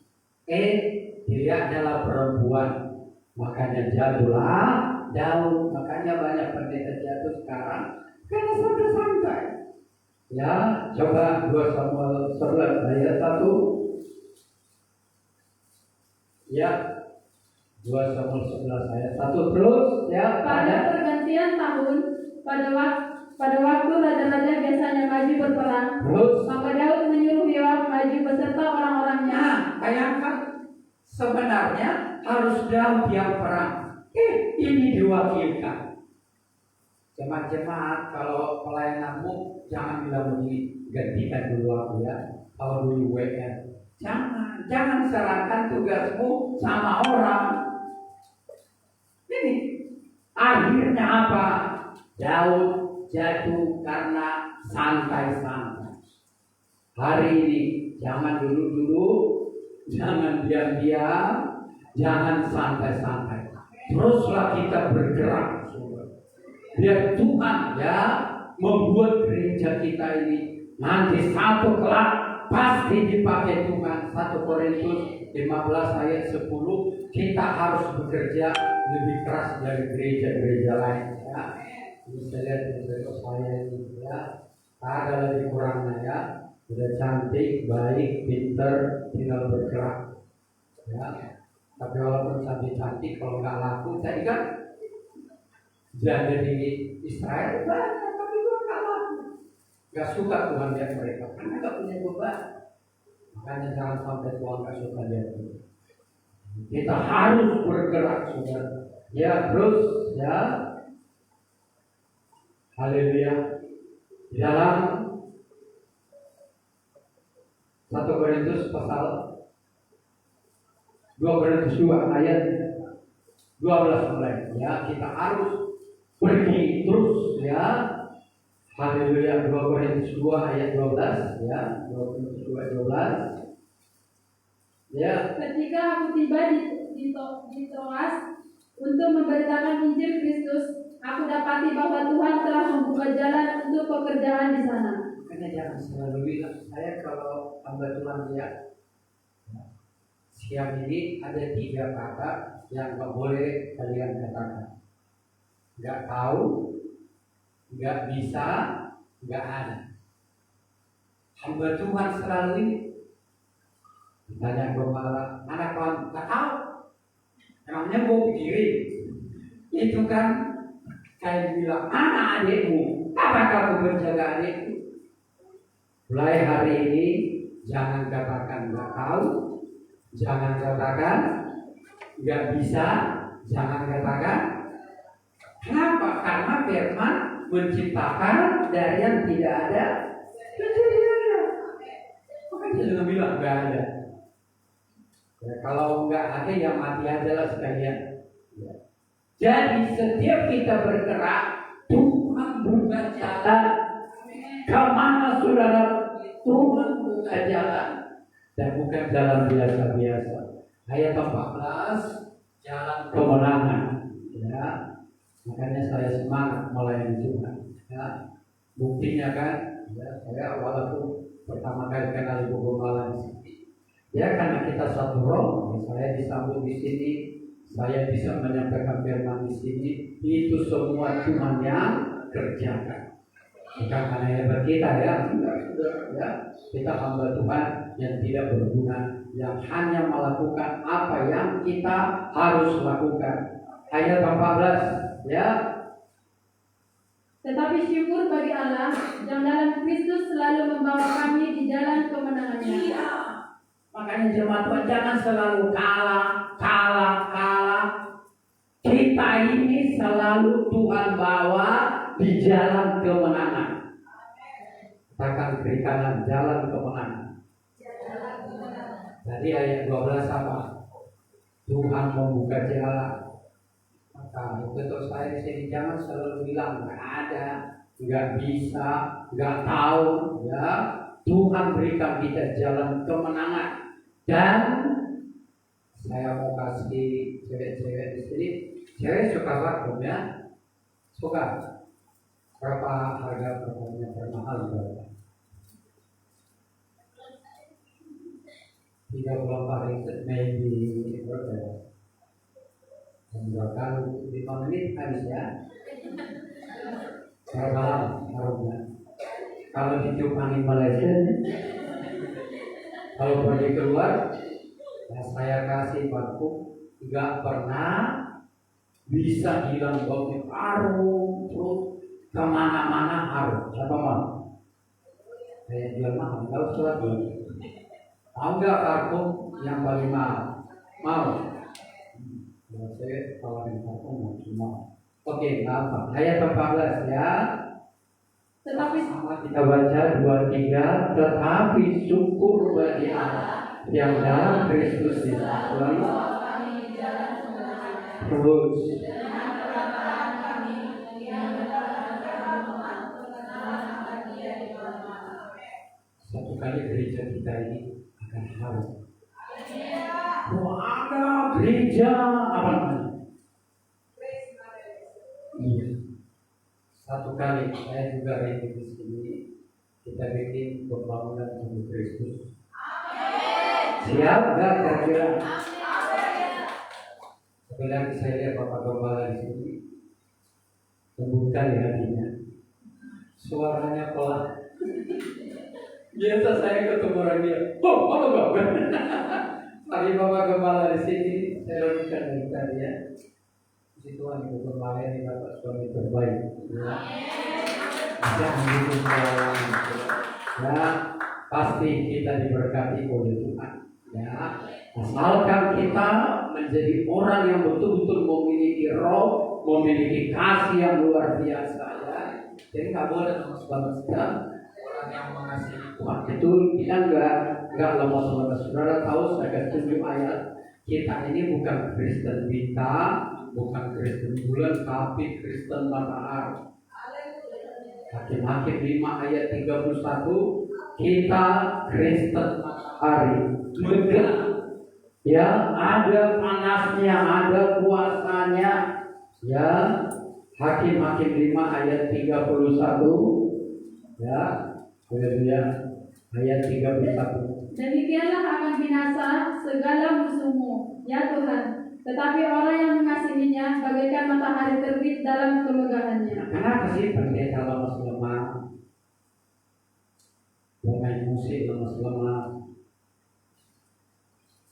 Dia adalah perempuan, makanya jatuhlah Daud. Makanya banyak pendeta jatuh sekarang karena santai-santai. Ya, coba 2 Samuel 11 ayat 1. Ya, 2 Samuel 11 ayat 1 terus ya. Pada pergantian tahun, pada waktu raja-raja biasanya maju berperang, Terus, maka Daud menyuruh Yoab maju beserta orang-orangnya. nah, bayangkan sebenarnya harus Daud yang perang. Ini diwakilkan. Jemaat-jemaat, kalau pelayananmu jangan bilang begini, gantikan dulu aku ya, kalau dulu WR. Jangan serahkan tugasmu sama orang. Ini akhirnya apa? Daud jatuh karena santai-santai. Hari ini jangan dulu-dulu, jangan diam-diam, jangan santai-santai. Teruslah kita bergerak. Biar Tuhan ya membuat gereja kita ini nanti satu kelak pasti dipakai Tuhan. 1 Korintus 15 ayat 10, kita harus bekerja lebih keras dari gereja-gereja lain ya. Bisa lihat di saya ini ya, ada lebih kurangnya ya. Sudah cantik, baik, pinter, tinggal bergerak ya. Tapi walaupun cantik-cantik, kalau nggak laku, tadi kan jadi di Israel banyak, tapi Tuhan nggak laku. Nggak suka Tuhan lihat mereka, karena nggak punya beban. Makanya jangan sampai Tuhan nggak suka lihat kita. Kita harus bergerak, saudara. Ya, terus ya. Haleluya. Di dalam 1 Korintus pasal 2 Korintus 2 ayat 12 mulai ya, kita harus pergi terus ya. Haleluya. 2 Korintus 2 ayat 12 ya. 2 Korintus 2 ayat 12 ya. Ketika aku tiba di Troas untuk memberitakan Injil Kristus, aku dapati bahwa Tuhan telah membuka jalan untuk pekerjaan di sana. Makanya jangan selalu bilang, saya kalau hamba Tuhan ya. Siang ini ada 3 kata yang gak boleh kalian katakan. Gak tahu, gak bisa, gak ada. Hamba Tuhan selalu ini. Ditanya gembala, anak Tuhan gak tahu. Emangnya gue pikirin. Itu kan kayak bilang, mana adikmu? Apakah kamu menjaga adikmu? Mulai hari ini jangan katakan gak tahu, jangan katakan gak bisa, jangan katakan. Kenapa? Karena firman menciptakan dari yang tidak ada menjadi ada. Makanya jangan bilang gak ada. Ya, kalau nggak ada ya mati aja lah sekalian. Ya. Jadi setiap kita bergerak, Tuhan buka jalan. Kemana saudara? Tuhan buka jalan. dan bukan jalan biasa-biasa. Ayat 14, jalan kemenangan. Ya, makanya saya semangat melayani Tuhan. Ya, buktinya kan, ya, saya walaupun pertama kali kenal Ibu Gembala di sini, ya karena kita satu roh, saya disambut di sini, saya bisa menyampaikan firman di sini, itu semua Tuhan yang kerjakan. Bukan karena hebat kita ya, ya, kita hamba Tuhan yang tidak berguna, yang hanya melakukan apa yang kita harus lakukan. Ayat 14, ya. Tetapi syukur bagi Allah yang dalam Kristus selalu membawa kami di jalan kemenangannya. Makanya jemaat Tuhan jangan selalu kalah. Kita ini selalu Tuhan bawa di jalan kemenangan. Katakan kiri kanan, jalan kemenangan. Tadi ayat 12 apa? Tuhan membuka jalan. Maka betul saya di sini jangan selalu bilang nggak ada, nggak bisa, nggak tahu. Ya, Tuhan berikan kita jalan kemenangan. Dan saya mau kasih cewek-cewek di sini. Cewek suka vakum ya? Suka. Berapa harga vakumnya termahal berapa? 34 ringgit maybe berapa ya? Misalkan 5 menit habis ya. Berapa lama harumnya? Kalau ditiup angin Malaysia, kalau pergi keluar, ya saya kasih parfum, nggak pernah bisa hilang baunya, harum terus kemana-mana harum. Siapa mau? Saya jual mahal, nggak usah jual. Mau nggak parfum yang paling mahal? Mau? Saya tawarin parfum mau cuma. Oke, apa? Ayat 14 ya. Tetapi Sama kita baca 2-3. Tetapi syukur bagi Allah yang dalam Kristus Yesus selalu terus. Satu kali gereja kita ini akan harum. Oh, ada gereja apa namanya? Iya. Satu kali saya juga rindu di sini kita bikin pembangunan tubuh Kristus. Siap nggak kira-kira? Sebenarnya saya lihat Bapak Gembala di sini lembutkan di hatinya, suaranya pelan. Biasa saya ketemu orang dia, apa? Tapi Bapak Gembala di sini saya lembutkan dari tadi ya. Puji Tuhan, Ibu Gembala ini dapat suami terbaik. Ya. Jangan gitu ya, pasti kita diberkati oleh Tuhan. Ya, asalkan kita menjadi orang yang betul-betul memiliki roh, memiliki kasih yang luar biasa. Ya, jadi nggak boleh lemas banget. Orang yang mengasihi Tuhan itu kita nggak lemas. Saudara tahu saya tunjuk ayat. Kita ini bukan Kristen bintang, bukan Kristen bulan, tapi Kristen matahari. Hakim-Hakim 5 ayat 31, kita Kristen matahari, megah. Ya, ada panasnya, ada kuasanya. Ya, Hakim-Hakim 5 ayat 31. Ya, haleluya. Ayat 31. demikianlah akan binasa segala musuhmu, ya Tuhan. Tetapi orang yang mengasihinya bagaikan matahari terbit dalam kemegahannya. Kenapa sih pendeta lemas-lemas? Pemain musik lemas-lemas,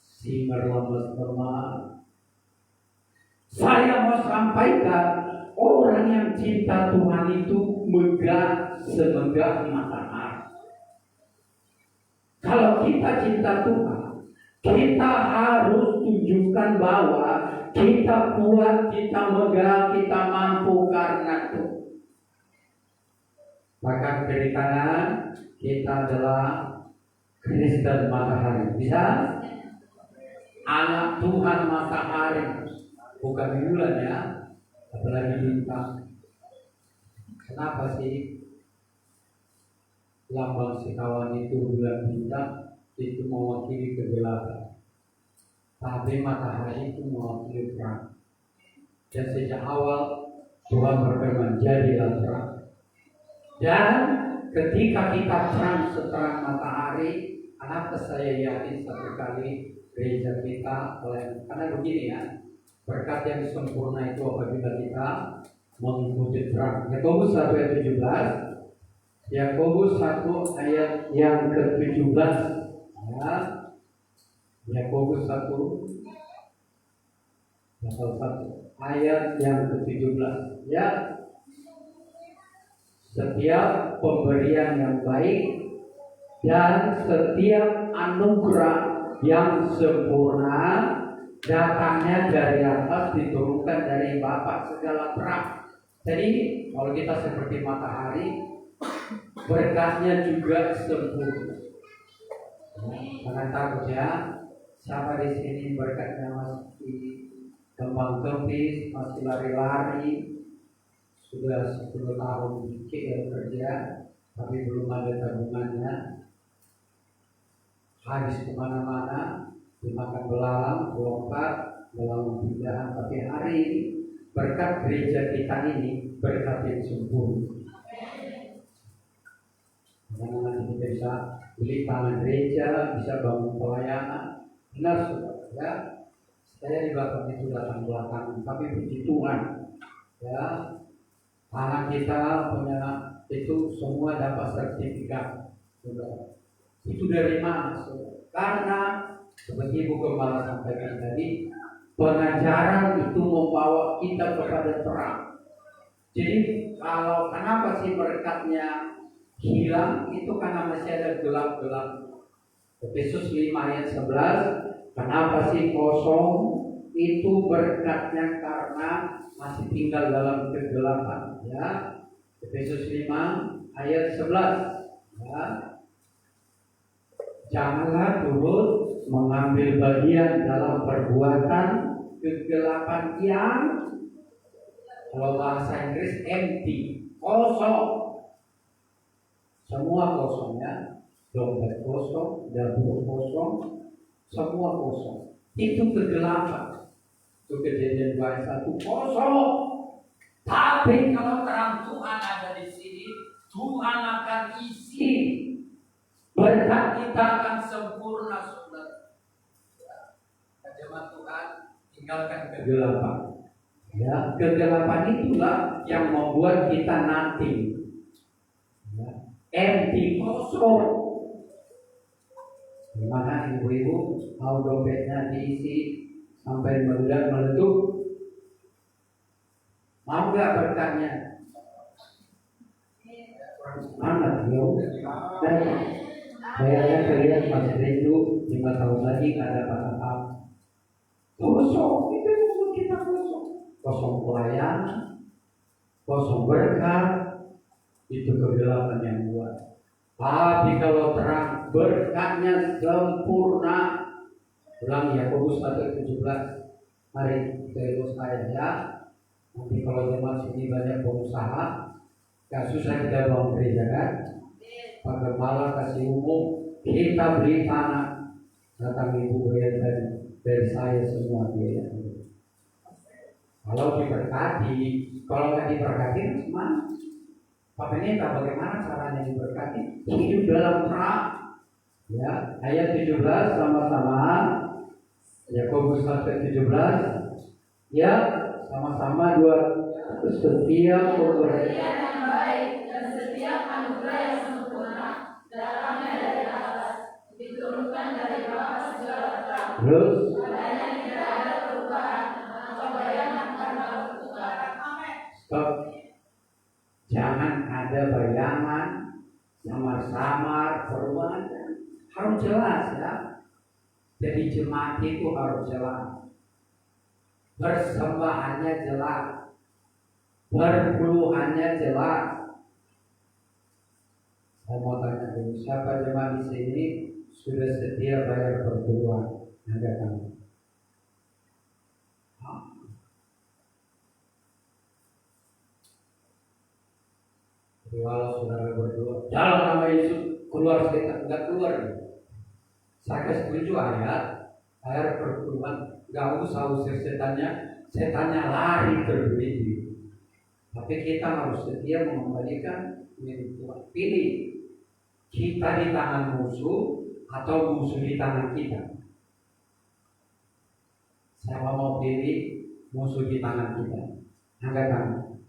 singer lemas-lemas. Saya mau sampaikan, orang yang cinta Tuhan itu megah semegah matahari. Kalau kita cinta Tuhan, kita harus tunjukkan bahwa kita kuat, kita megah, kita mampu karena Tuhan. Maka kiri kanan kita adalah Kristen matahari. Bisa? Anak Tuhan matahari, bukan bulan ya, apalagi bintang. Kenapa sih lambang sekawan itu bulan bintang? itu mewakili kegelapan, tapi matahari itu mewakili terang. Dan sejak awal Tuhan berfirman, jadilah terang. Dan ketika kita terang seterang matahari, kenapa saya yakin satu kali gereja kita karena begini ya, berkat yang sempurna itu apabila kita mengikuti terang. Yakobus 1 ayat 17, Yakobus 1 ayat yang ke-17 ya. Yakobus 1 ayat yang ke-17 ya. Setiap pemberian yang baik dan setiap anugerah yang sempurna datangnya dari atas, diturunkan dari Bapa segala terang. Jadi kalau kita seperti matahari, berkatnya juga sempurna. Jangan takut ya. Siapa di sini berkatnya masih kembang kempis, masih lari-lari, sudah 10 tahun kerja, tapi belum ada tabungannya, habis kemana-mana, dimakan belalang, lompat, belalang pindahan. Tapi hari ini berkat gereja kita ini berkat yang sempurna. Karena nanti kita bisa beli tangan gereja, bisa bangun pelayanan. Benar saudara ya. Saya di belakang itu datang belakangan, tapi puji Tuhan ya, anak kita punya itu semua dapat sertifikat saudara. Itu dari mana saudara? Karena seperti Ibu Gembala sampaikan tadi, pengajaran itu membawa kita kepada terang. Jadi kalau kenapa sih berkatnya hilang, itu karena masih ada gelap-gelap. Efesus 5 ayat 11, kenapa sih kosong? Itu berkatnya karena masih tinggal dalam kegelapan ya. Efesus 5 ayat 11 ya. Janganlah turut mengambil bagian dalam perbuatan kegelapan yang, kalau bahasa Inggris, empty, kosong. Semua kosong ya. Dompet kosong, dapur kosong, semua kosong. Itu kegelapan. Itu Kejadian 21 kosong. Tapi kalau terang Tuhan ada di sini, Tuhan akan isi. Berkat kita akan sempurna saudara. Firman Tuhan, tinggalkan kegelapan. Ya, kegelapan itulah yang membuat kita nanti ya, empty, kosong. Gimana ibu-ibu mau dompetnya diisi sampai meledak-meletup? Mau nggak berkatnya? Semangat ya. Dan saya lihat masih rindu 5 tahun lagi nggak ada apa-apa. Kosong, itu yang membuat kita kosong. Kosong pelayanan, kosong berkat, itu kegelapan yang buat. Tapi kalau terang, berkatnya sempurna. Ulang Yakobus 1:17. Mari kita ikut saya ya. Nanti kalau jemaat sini banyak pengusaha, gak susah kita bangun gereja kan? Pak Gembala kasih umum, kita beli tanah. Datang ibu bayar dari saya semua biaya. Kalau diberkati, kalau nggak diberkati, gimana? Pak Pendeta bagaimana caranya diberkati? Hidup dalam terang. Ya, ayat 17 sama-sama. Yakobus 1:17. Ya, sama-sama dua. Setiap pemberian yang baik dan setiap anugerah yang sempurna datangnya dari atas, diturunkan dari Bapa segala terang. terus Padanya tidak ada perubahan atau bayangan karena pertukaran. stop. Jangan ada bayangan, samar-samar, perubahan. Harus jelas ya. Jadi jemaat itu harus jelas. Persembahannya jelas. Perpuluhannya jelas. Saya mau tanya dulu, siapa jemaat di sini sudah sedia bayar perpuluhan? Ada kan? Jadi kalau saudara berdoa, dalam nama Yesus keluar setan, enggak keluar. Saya setuju ayat perpuluhan, gak usah usir setannya lari terburu. Tapi kita harus setia mengembalikan milik Tuhan. Pilih, kita di tangan musuh atau musuh di tangan kita. Saya mau pilih musuh di tangan kita. Angkat tangan.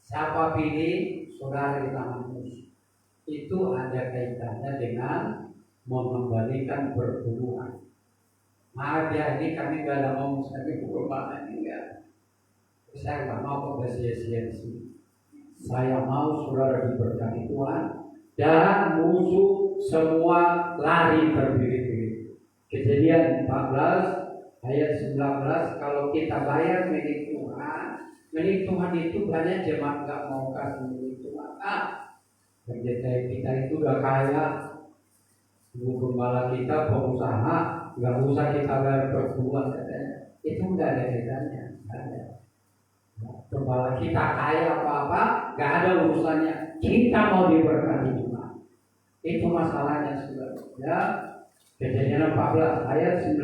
Siapa pilih saudara di tangan musuh? Itu ada kaitannya dengan mengembalikan perpuluhan. Maaf ya, ini kami gak ada ngomong sampai perubahan ini enggak. Saya nggak mau kebersihan di sini. Saya mau saudara diberkati Tuhan dan musuh semua lari terbiri-biri. Kejadian 14 ayat 19, kalau kita bayar milik Tuhan itu banyak jemaat nggak mau kasih milik Tuhan. Pendeta kita itu udah kaya, ibu gembala kita pengusaha, nggak usah kita bayar perpuluhan katanya. Itu nggak ada kaitannya. Gembala kita kaya apa-apa, gak ada urusannya. Kita mau diberkati Tuhan. Itu masalahnya sudah. Ya, Kejadian 14 ayat 19.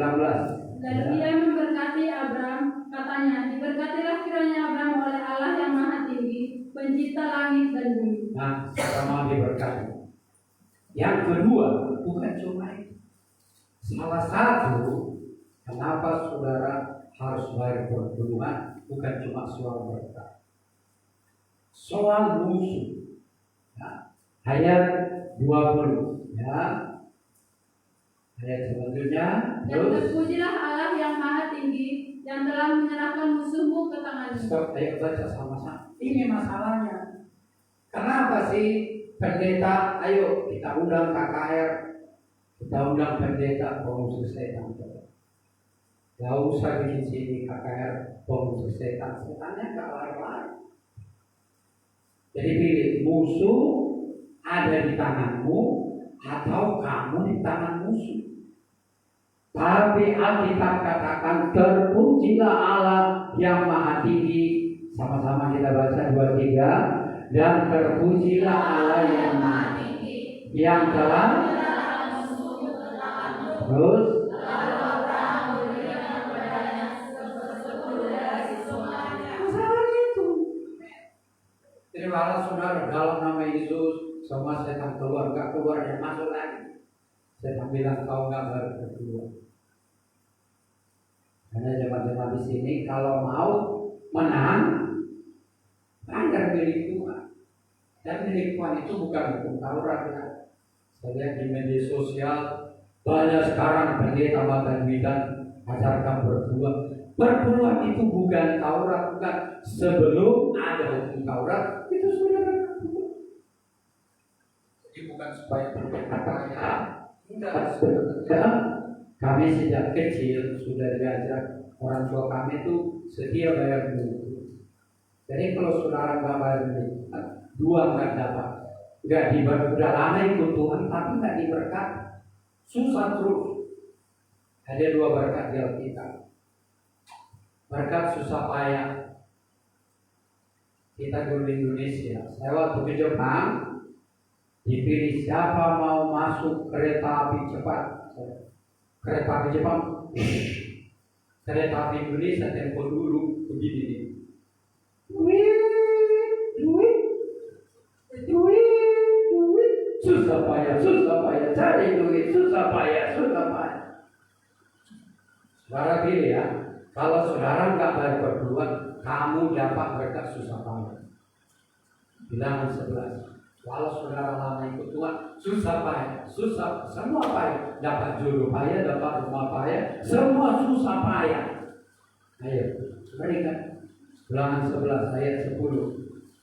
Dan dia memberkati Abram, katanya, diberkatilah kiranya Abram oleh Allah yang Maha Tinggi, pencipta langit dan bumi. Nah, kita mau diberkati. Yang kedua, bukan cuma itu. Salah satu kenapa saudara harus bayar perpuluhan, bukan cuma soal berkat, soal musuh. Ya. Ayat 20, ya. Ayat selanjutnya. Dan terpujilah Allah yang Maha Tinggi, yang telah menyerahkan musuhmu ke tanganmu. Stop, ayo baca sama-sama. Ini masalahnya. Kenapa sih pendeta? Ayo kita undang KKR, kita undang pendeta pengusir setan. Gak usah bikin sini KKR pengusir setan. Setannya gak lari-lari. Jadi pilih, musuh ada di tanganmu atau kamu di tangan musuh. Tapi Alkitab katakan terpujilah Allah yang Maha Tinggi. Sama-sama kita baca 2-3. Dan terpujilah Allah yang Maha Tinggi, yang telah terus terimalah saudara dalam nama Yesus, semua setan keluar, gak keluar yang masuk lagi. Setan bilang kau gak baru keluar. Karena jemaat-jemaat di sini kalau mau menang, bayar milik Tuhan. Dan milik Tuhan itu bukan hukum Taurat ya. Saya lihat di media sosial banyak sekarang pendeta dan ajarkan perpuluhan. Perpuluhan itu bukan Taurat, bukan. Sebelum ada hukum Taurat itu sudah ada. Jadi bukan supaya pendeta kaya. Enggak. Kami sejak kecil sudah diajar orang tua kami itu setia bayar dulu. Jadi kalau saudara nggak bayar dulu, dua nggak dapat, nggak diberkati. Udah lama ikut Tuhan tapi nggak diberkati, susah terus. Ada dua berkat di Alkitab. Berkat susah payah. Kita dulu di Indonesia. Saya waktu ke Jepang dipilih siapa mau masuk kereta api cepat. Kereta api Jepang, kereta api Indonesia tempo dulu begini nih. Duit, susah payah, cari duit, susah payah. Saudara pilih ya, kalau saudara nggak bayar perpuluhan, kamu dapat berkat susah payah. Bilangan 11. Kalau saudara lama ikut Tuhan, susah payah, semua payah. Dapat jodoh payah, dapat rumah payah, semua susah payah. Ayo, berikan. Bilangan 11 ayat 10.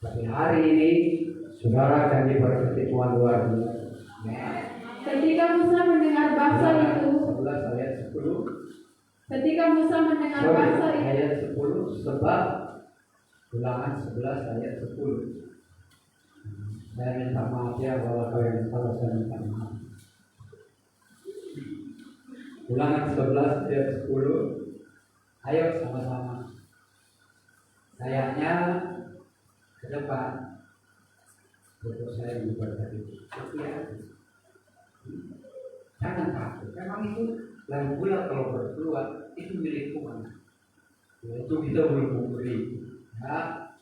Tapi hari ini saudara akan diberkati Tuhan luar biasa. Ketika Musa mendengar bahasa itu, 11 ayat 10. ketika Musa mendengar bahasa itu, ayat 10 sebab Bilangan 11 ayat 10. Saya minta maaf ya kalau kalian salah, saya minta maaf. Ulangan 11 ayat 10. Ayo sama-sama. Sayangnya ke depan. Foto saya juga tadi. Jangan takut. Memang itu dan pula kalau berkeluar itu milik Tuhan. Ya, itu kita belum memberi. Ya.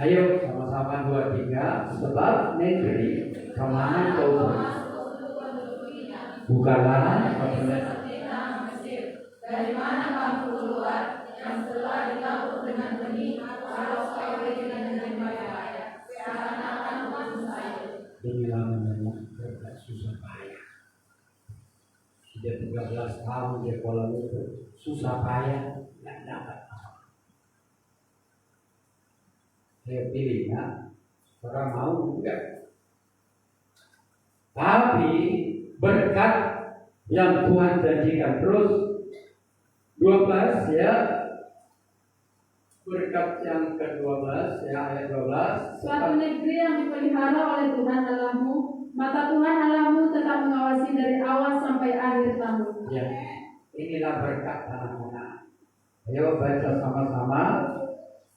Ayo sama-sama 2, 3. Sebab negeri kemana kau pergi? Bukanlah dari mana kamu keluar yang telah ditabur dengan benih, kalau kau berikan dengan bayar, seakan-akan Tuhan saya. Inilah namanya berkat susah payah. Sudah 13 tahun dia Kuala Lumpur, susah payah tidak dapat apa. Saya pilih ya, orang mau enggak. Tapi berkat yang Tuhan janjikan terus 12 ya, berkat yang ke-12 ya, ayat 12. Suatu negeri yang dipelihara oleh Tuhan Allahmu, mata Tuhan Allahmu tetap mengawasi dari awal sampai akhir tahun. Ya, inilah berkat anak-anak. Ayo baca sama-sama.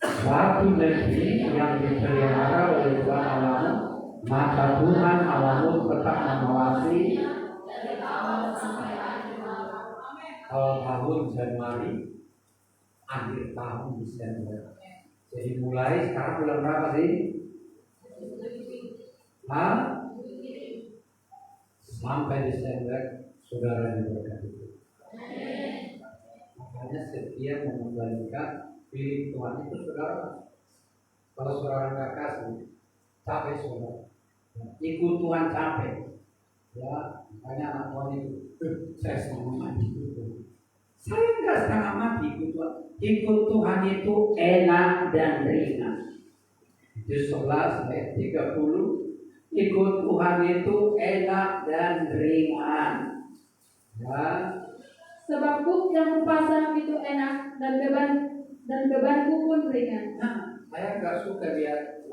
Suatu negeri yang dipelihara oleh Tuhan Allahmu, mata Tuhan Allahmu tetap mengawasi awal tahun Januari, akhir tahun Desember. Jadi mulai sekarang bulan berapa sih? Sampai Desember saudara diberkati. Makanya setiap mengembalikan pilih Tuhan itu saudara. Kalau saudara nggak kasih, capek saudara. Ikut Tuhan capek. Ya, makanya anak Tuhan itu, saya setengah mati itu. Saya nggak setengah mati ikut Tuhan. Ikut Tuhan itu enak dan ringan. Di 11 ayat 30. Ikut Tuhan itu enak dan ringan. Ya. Sebab buk yang kupasang itu enak dan bebanku pun ringan. Nah, saya nggak suka lihat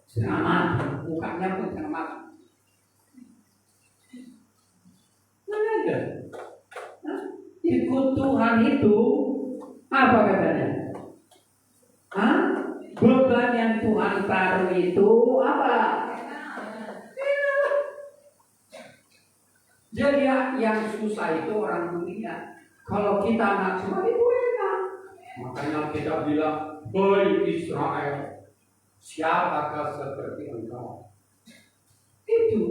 selamat, mukanya pun selamat. Mana ada? Ikut Tuhan itu apa katanya? Beban yang Tuhan taruh itu apa? Jadi yang susah itu orang dunia. Kalau kita anak Tuhan itu enak. Makanya kita bilang, "Hai Israel, siapakah seperti engkau?" Itu.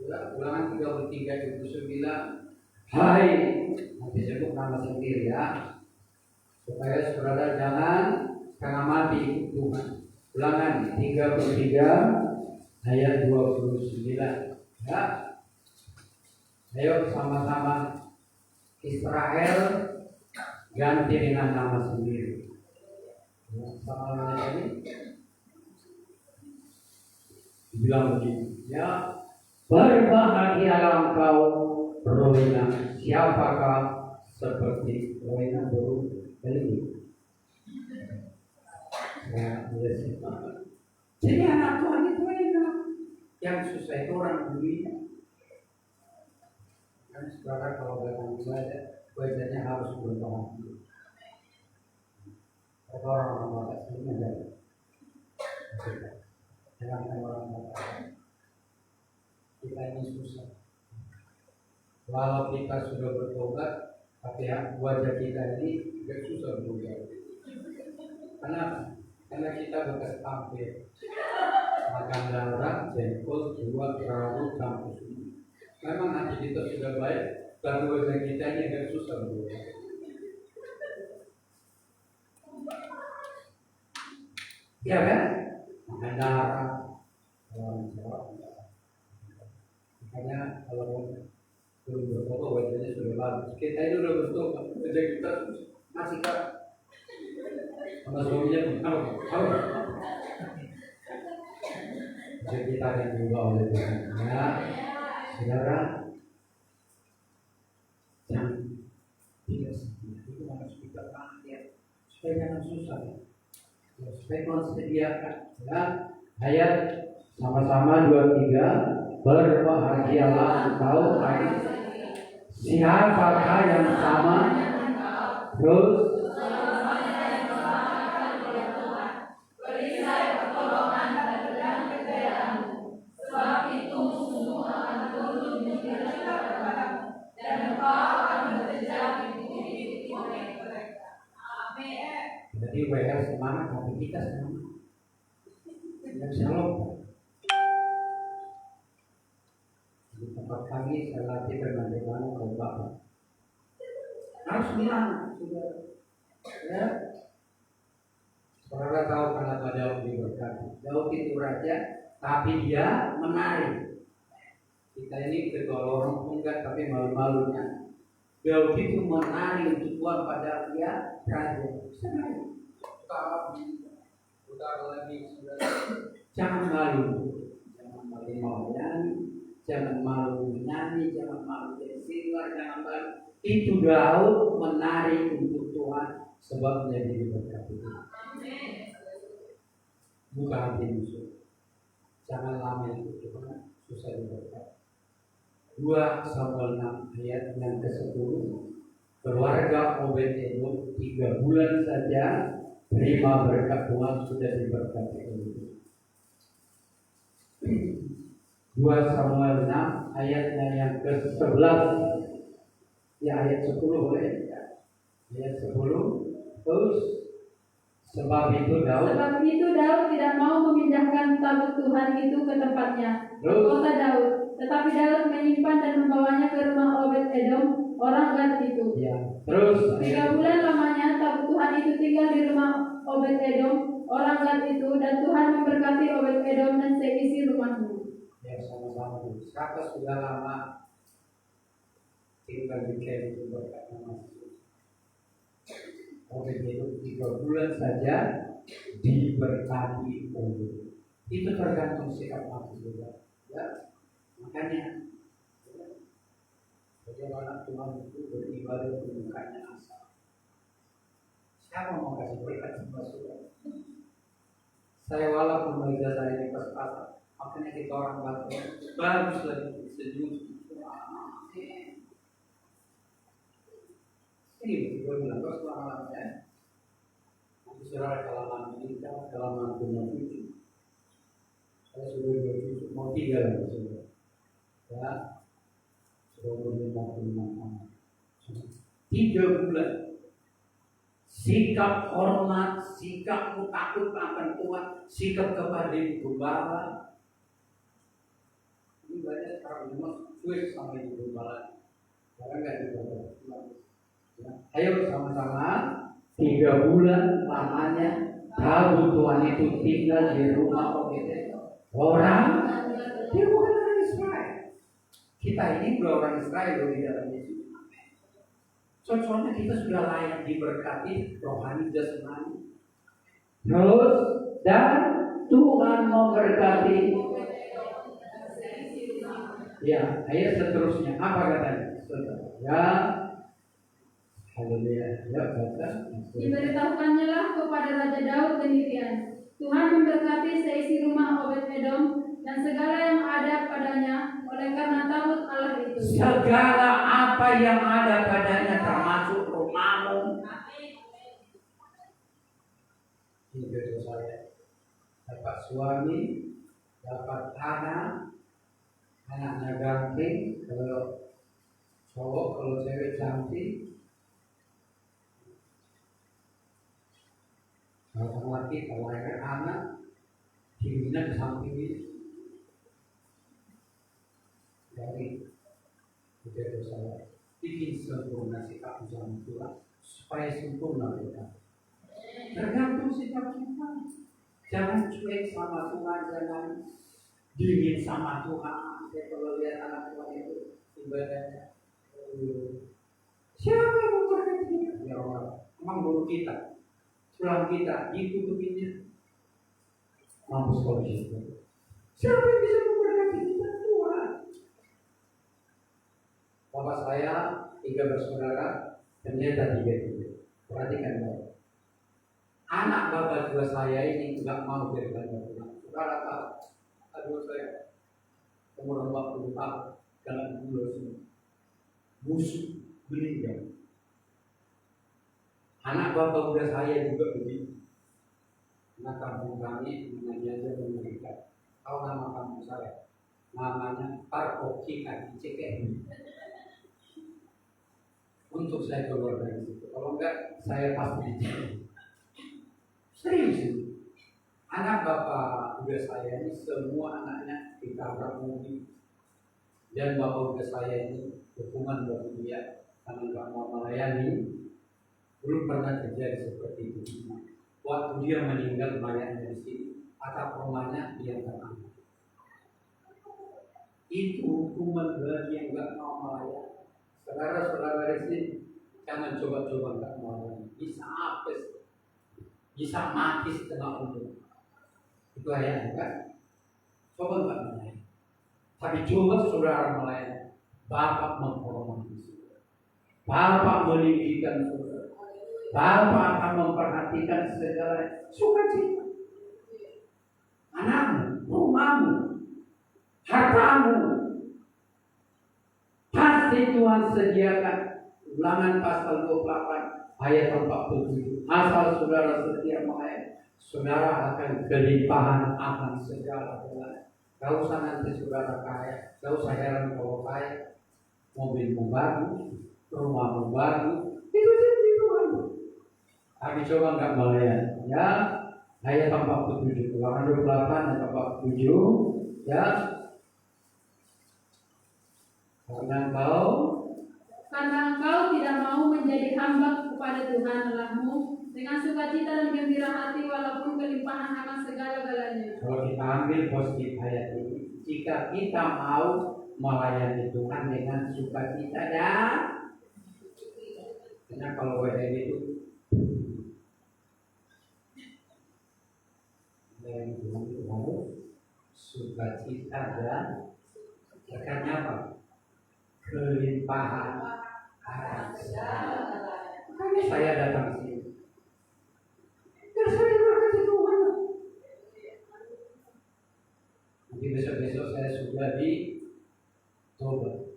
Ulangan 33 ayat 29. Hai, nanti sebut nama sendiri ya, supaya saudara jangan setengah mati ikut Tuhan. Ulangan 33 ayat 29 ya. Ayo sama-sama Israel ganti dengan nama sendiri. Sama namanya ini bilang begini ya, berbahagialah engkau Roina, siapakah seperti Roina baru ini? Ya, jadi anak Tuhan itu enak. Yang susah itu orang dunia. Kan sekarang kalau datang bacanya harus berbahagia. Orang batas ini ada. Jangan orang batas. Kita ini susah. Walau kita sudah bertobat, tapi wajah kita ini juga susah berubah. Kenapa? Karena kita bekas tampil, makan darah, jengkol, jual, terlalu campur semua. Memang hati kita sudah baik, tapi wajah kita ini agak susah berubah. Ya kan? Makan darah, orang Jawa. Makanya kalau belum bertobat wajahnya sudah bagus. Kita ini udah bertobat, wajah kita masih kan sama suaminya pun tahu. Jadi kita yang diubah oleh Tuhan. Ya, saudara, jangan tidak setia. Itu harus kita perhatian supaya jangan susah. Ya, supaya Tuhan sediakan. Ya, ayat sama-sama 23. Berbahagialah engkau hai siapakah yang sama terus Perisai pertolongan dan pedang kejayaan, sebab itu kita semua. Tidak bisa lompat. Di tempat kami saya latih bagaimana kalau Bapak harus bilang sudah ya. Saudara tahu kenapa Daud diberkati. Daud itu raja, tapi dia menarik. Kita ini kedolong enggak, tapi malu-malunya. Daud itu menarik untuk Tuhan padahal dia raja. Utara lagi saudara. Jangan malu, jangan malu menyanyi, jangan malu menyanyi, jangan malu jadi singer, jangan malu. Itu Daud menarik untuk Tuhan sebab menjadi diberkati. Bukan hati musuh. Jangan lama itu Tuhan susah diberkati. 2 Samuel 6 ayat yang ke-10. Keluarga Obed-Edom 3 bulan saja terima berkat Tuhan sudah diberkati. 2 Samuel 6 ayatnya yang ke-11. Ya ayat 10 boleh ya. Ayat 10 terus sebab itu Daud tidak mau memindahkan tabut Tuhan itu ke tempatnya, ke kota Daud. Tetapi Daud menyimpan dan membawanya ke rumah Obed-Edom, orang Gad itu. Ya, terus 3 bulan lamanya tabut Tuhan itu tinggal di rumah Obed-Edom, orang Gad itu, dan Tuhan memberkati Obed-Edom dan seisi rumahmu. Ya sama-sama. Siapa sudah lama tinggal di Ken itu berkat nama Yesus. Obed-Edom 3 bulan saja diberkati oleh. Itu tergantung sikap hati saudara. Ya, makanya bagaimana Tuhan itu beribadah bukannya asal. Siapa mau kasih berkat sama saudara? Saya walaupun meja saya ini pas-pasan, makanya kita orang Batak bagus lagi senyum. Ini gue bilang terus lama-lama ya. Nanti saudara kelamaan menikah, kelamaan punya cucu. Saya sudah bercucu mau 3 lagi saudara. Ya, sudah berlima anak. 3 bulan. Sikap hormat, sikap takut akan Tuhan, sikap kepada ibu gembala. Ini banyak orang cuma cuek sama ibu gembala. Karena nggak dibawa Tuhan. Ya. Ayo sama-sama 3 bulan lamanya tahu Tuhan itu tinggal di rumah orang. Dia bukan orang Israel. Kita ini bukan orang Israel loh di dalam Yesus. Soalnya kita sudah layak diberkati rohani jasmani. Terus dan Tuhan memberkati. Ya, ayat seterusnya apa katanya? Ya, haleluya. Ya, baca. Diberitahukannya lah kepada Raja Daud demikian. Tuhan memberkati seisi rumah Obed-Edom dan segala yang ada padanya oleh karena tabut Allah itu. Segala apa yang ada padanya termasuk rumahmu. Ini betul saya. Dapat suami, dapat anak, anaknya ganteng, kalau cowok, kalau cewek cantik. Kalau laki, kalau anak, dirinya di samping ini. Dari betul saya. Bikin sempurna sikap sama Tuhan supaya sempurna kita. Tergantung sikap kita. Jangan cuek sama Tuhan, jangan dingin sama Tuhan. Saya kalau lihat anak Tuhan itu ibadahnya, siapa yang memberkati kita? Ya Allah, emang guru kita, tulang kita, ditutupinya. Mampus kalau itu. Siapa yang bisa memberkati kita? Tuhan. Bapak saya 3 bersaudara, ternyata 3 juga. Perhatikan bapak. Anak bapak 2 saya ini nggak mau beribadah Tuhan. Saudara tahu, aduh saya umur 40 tahun dalam bulan semua. Musuh meninggal. Anak bapak 2 saya juga begitu. Nah kampung kami namanya aja memberikan. Tahu nama kampung saya? Namanya Parkoki Kaki Cekeh. Untuk saya keluar dari situ. Kalau enggak, saya pasti dicari. Serius. Anak bapak udah saya ini semua anaknya ditabrak mobil. Dan bapak udah saya ini hukuman buat dia karena nggak mau melayani. Belum pernah terjadi seperti itu. Waktu dia meninggal mayatnya di sini, atap rumahnya dia terangkat. Itu hukuman bagi yang nggak mau melayani. Saudara-saudara di sini, jangan coba-coba nggak mau melayani. Bisa apes, bisa mati setengah umur. Itu ayat kan? Coba nggak melayani. Tapi coba saudara melayani. Bapak menghormati saudara. Bapak meninggikan saudara. Bapak akan memperhatikan segala sukacita. Anakmu, rumahmu, hartamu. Pasti Tuhan sediakan. Ulangan pasal 28 ayat 47. Asal saudara setia melayani, saudara akan kelimpahan akan segala galanya. Gak usah nanti saudara kaya, gak usah heran kalau kaya, mobilmu bagus, rumahmu bagus, itu janji Tuhan. Tapi coba nggak melayani, ya. Ayat 47, Ulangan 28 ayat 47, ya. Karena engkau tidak mau menjadi hamba kepada Tuhan Allahmu dengan sukacita dan gembira hati walaupun kelimpahan akan segala-galanya. Kalau kita ambil positif ayat ini, jika kita mau melayani Tuhan dengan sukacita dan karena kalau WL itu melayani Tuhan itu harus sukacita dan akarnya apa? Kelimpahan akan segala. Makanya saya datang sini. Dan saya berkata Tuhan. Nanti besok-besok saya sudah di Toba.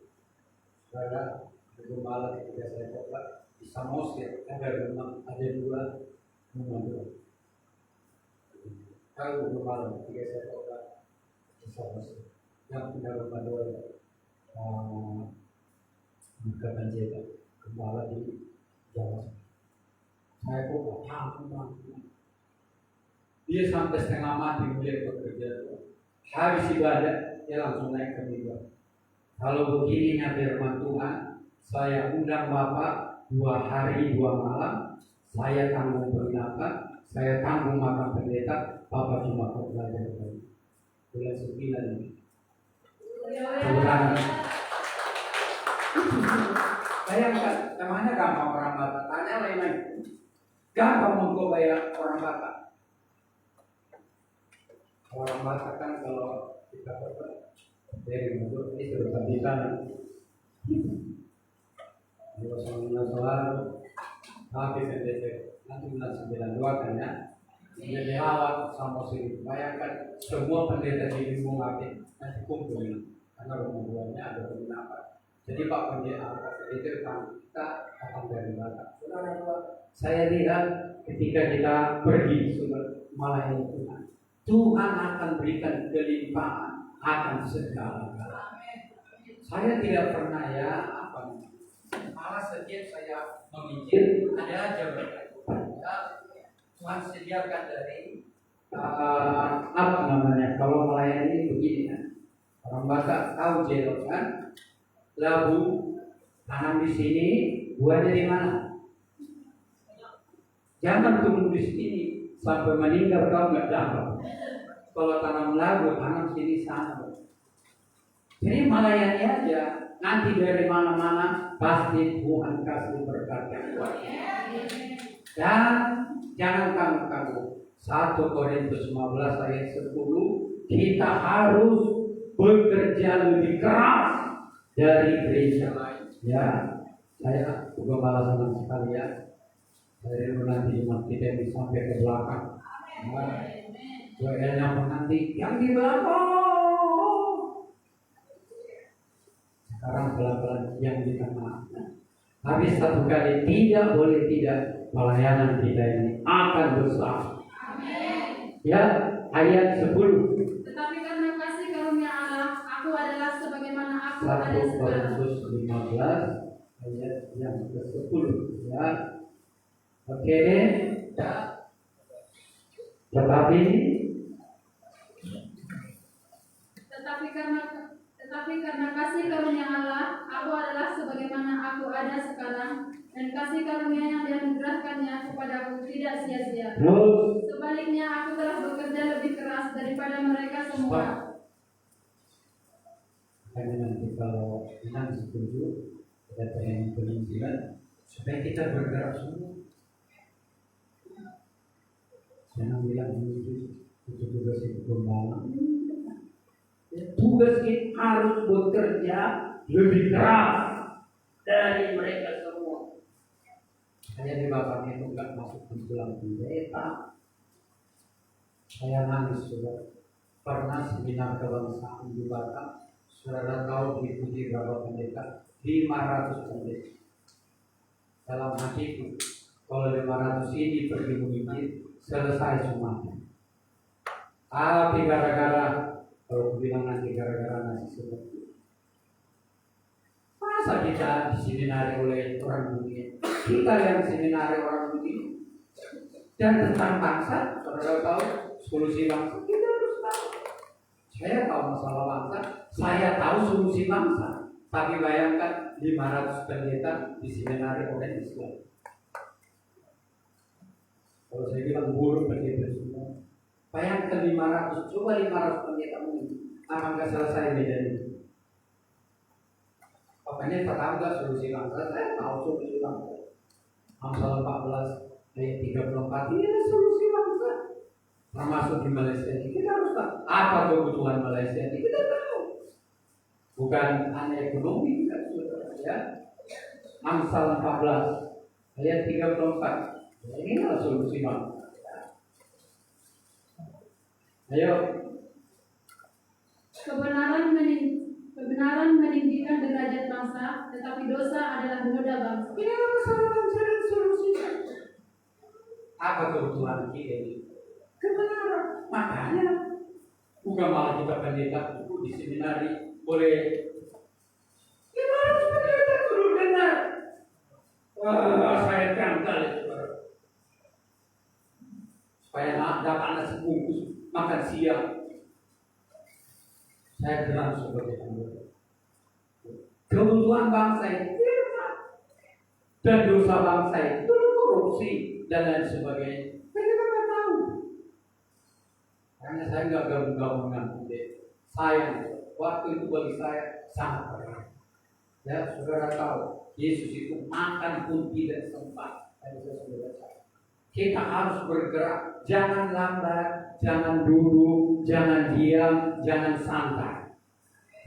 Saudara, gembala ketika saya Toba di Samosir ada rumah, ada dua rumah dua. Tahu gembala ketika saya Toba di Samosir yang punya rumah dua. Bukan menjaga gembala di Jawa. Saya kok tahu. Dia sampai setengah mati mulai bekerja. Habis ibadah dia langsung naik ke mimbar. Kalau begininya firman Tuhan, saya undang Bapak 2 hari 2 malam. Saya tanggung penginapan, saya tanggung makan pendeta. Bapak cuma kok belajar lagi. Bulan 9 ini. Tuhan. Bayangkan, namanya gampang orang Batak. Tanya lain-lain. Gampang untuk bayar orang Batak. Orang Batak kan kalau kita berbuat dari mulut ini sudah terbitan. Kalau soal tapi pendeta nanti bulan 92 kan ya. Jadi awal sama sini. Bayangkan semua pendeta di Limung Api nanti kumpul karena rumah-rumahnya ada penginapan. Jadi Pak Pendeta itu kita akan dari Batak. Saudara, saya lihat ketika kita pergi melayani Tuhan, Tuhan akan berikan kelimpahan akan segala. Saya tidak pernah malah setiap saya memikir ada aja berkata Tuhan sediakan dari kalau melayani begini kan. Orang Batak tahu jelok kan. Labu tanam di sini, buahnya di mana? Jangan tunggu di sini sampai meninggal kau nggak dapat. Kalau tanam labu, tanam sini sana. Jadi melayani aja. Nanti dari mana-mana pasti Tuhan kasih berkat yang kuat. Dan jangan kamu-kamu. 1 Korintus 15 ayat 10, kita harus bekerja lebih keras dari gereja lain. Ya, saya juga malah senang sekali ya. Dari nanti iman kita bisa sampai ke belakang. Doanya pun nanti yang di belakang. Sekarang pelan-pelan yang di tengah. Habis 1 kali tidak boleh tidak pelayanan kita ini akan besar. Ya, ayat 10. Tetapi karena kasih karunia Allah, aku adalah sebagaimana aku ada 1 sekarang. Korintus 15 ayat yang ke-10 ya. Oke, ya. Tetapi karena kasih karunia Allah, aku adalah sebagaimana aku ada sekarang, dan kasih karunia yang dianugerahkannya kepadaku tidak sia-sia. terus Sebaliknya, aku telah bekerja lebih keras daripada mereka semua. hanya nanti kalau Inang setuju ada pengen penginjilan supaya kita bergerak semua. Jangan bilang itu tugas itu pembangun. Tugas kita harus bekerja lebih keras dari mereka semua. Saya di bapaknya itu nggak masuk ke tulang pendeta. Saya nangis sudah. Pernah seminar kebangsaan di Batam. Saudara tahu diikuti berapa pendeta? 500 pendeta. Dalam hatiku, kalau 500 ini pergi memimpin, selesai semuanya. Tapi gara-gara, kalau aku bilang nanti gara-gara nasi seperti masa kita diseminari oleh orang dunia? Kita yang seminari orang dunia. Dan tentang bangsa, saudara tahu solusi bangsa, kita harus tahu. Saya tahu masalah bangsa, saya tahu solusi bangsa. Tapi bayangkan 500 pendeta diseminari oleh Islam. Kalau saya bilang buruk pendeta semua, bayangkan 500, coba 500 pendeta mungkin, apa nggak selesai beda itu? Makanya tahu nggak solusi bangsa? Saya tahu solusi bangsa. Amsal 14 ayat 34 ini adalah solusi bangsa. Termasuk di Malaysia ini kita harus tahu apa kebutuhan Malaysia ini, kita tahu. Bukan hanya ekonomi, kan, saudara ya. Amsal 14 ayat 34. Ini adalah solusi bangsa. Ayo. Kebenaran meninggikan derajat bangsa, tetapi dosa adalah menoda bangsa. Ini adalah masalah bangsa dan solusinya. Apa kebutuhan kita ini? Kebenaran. Makanya bukan malah kita pendeta itu di seminari boleh 500 pendeta turun benar. Wah, saya tanggal itu. Supaya dapat nasi bungkus makan siang. Saya bilang sebagai anggota. Kebutuhan bangsa itu dan dosa bangsa itu korupsi dan lain sebagainya. Mereka nggak tahu. Karena saya nggak gabung dengan pendeta. Sayang, waktu itu bagi saya sangat berat. Ya, saudara tahu, Yesus itu makan pun tidak sempat. Tadi saya sudah baca. Kita harus bergerak, jangan lambat, jangan duduk, jangan diam, jangan santai.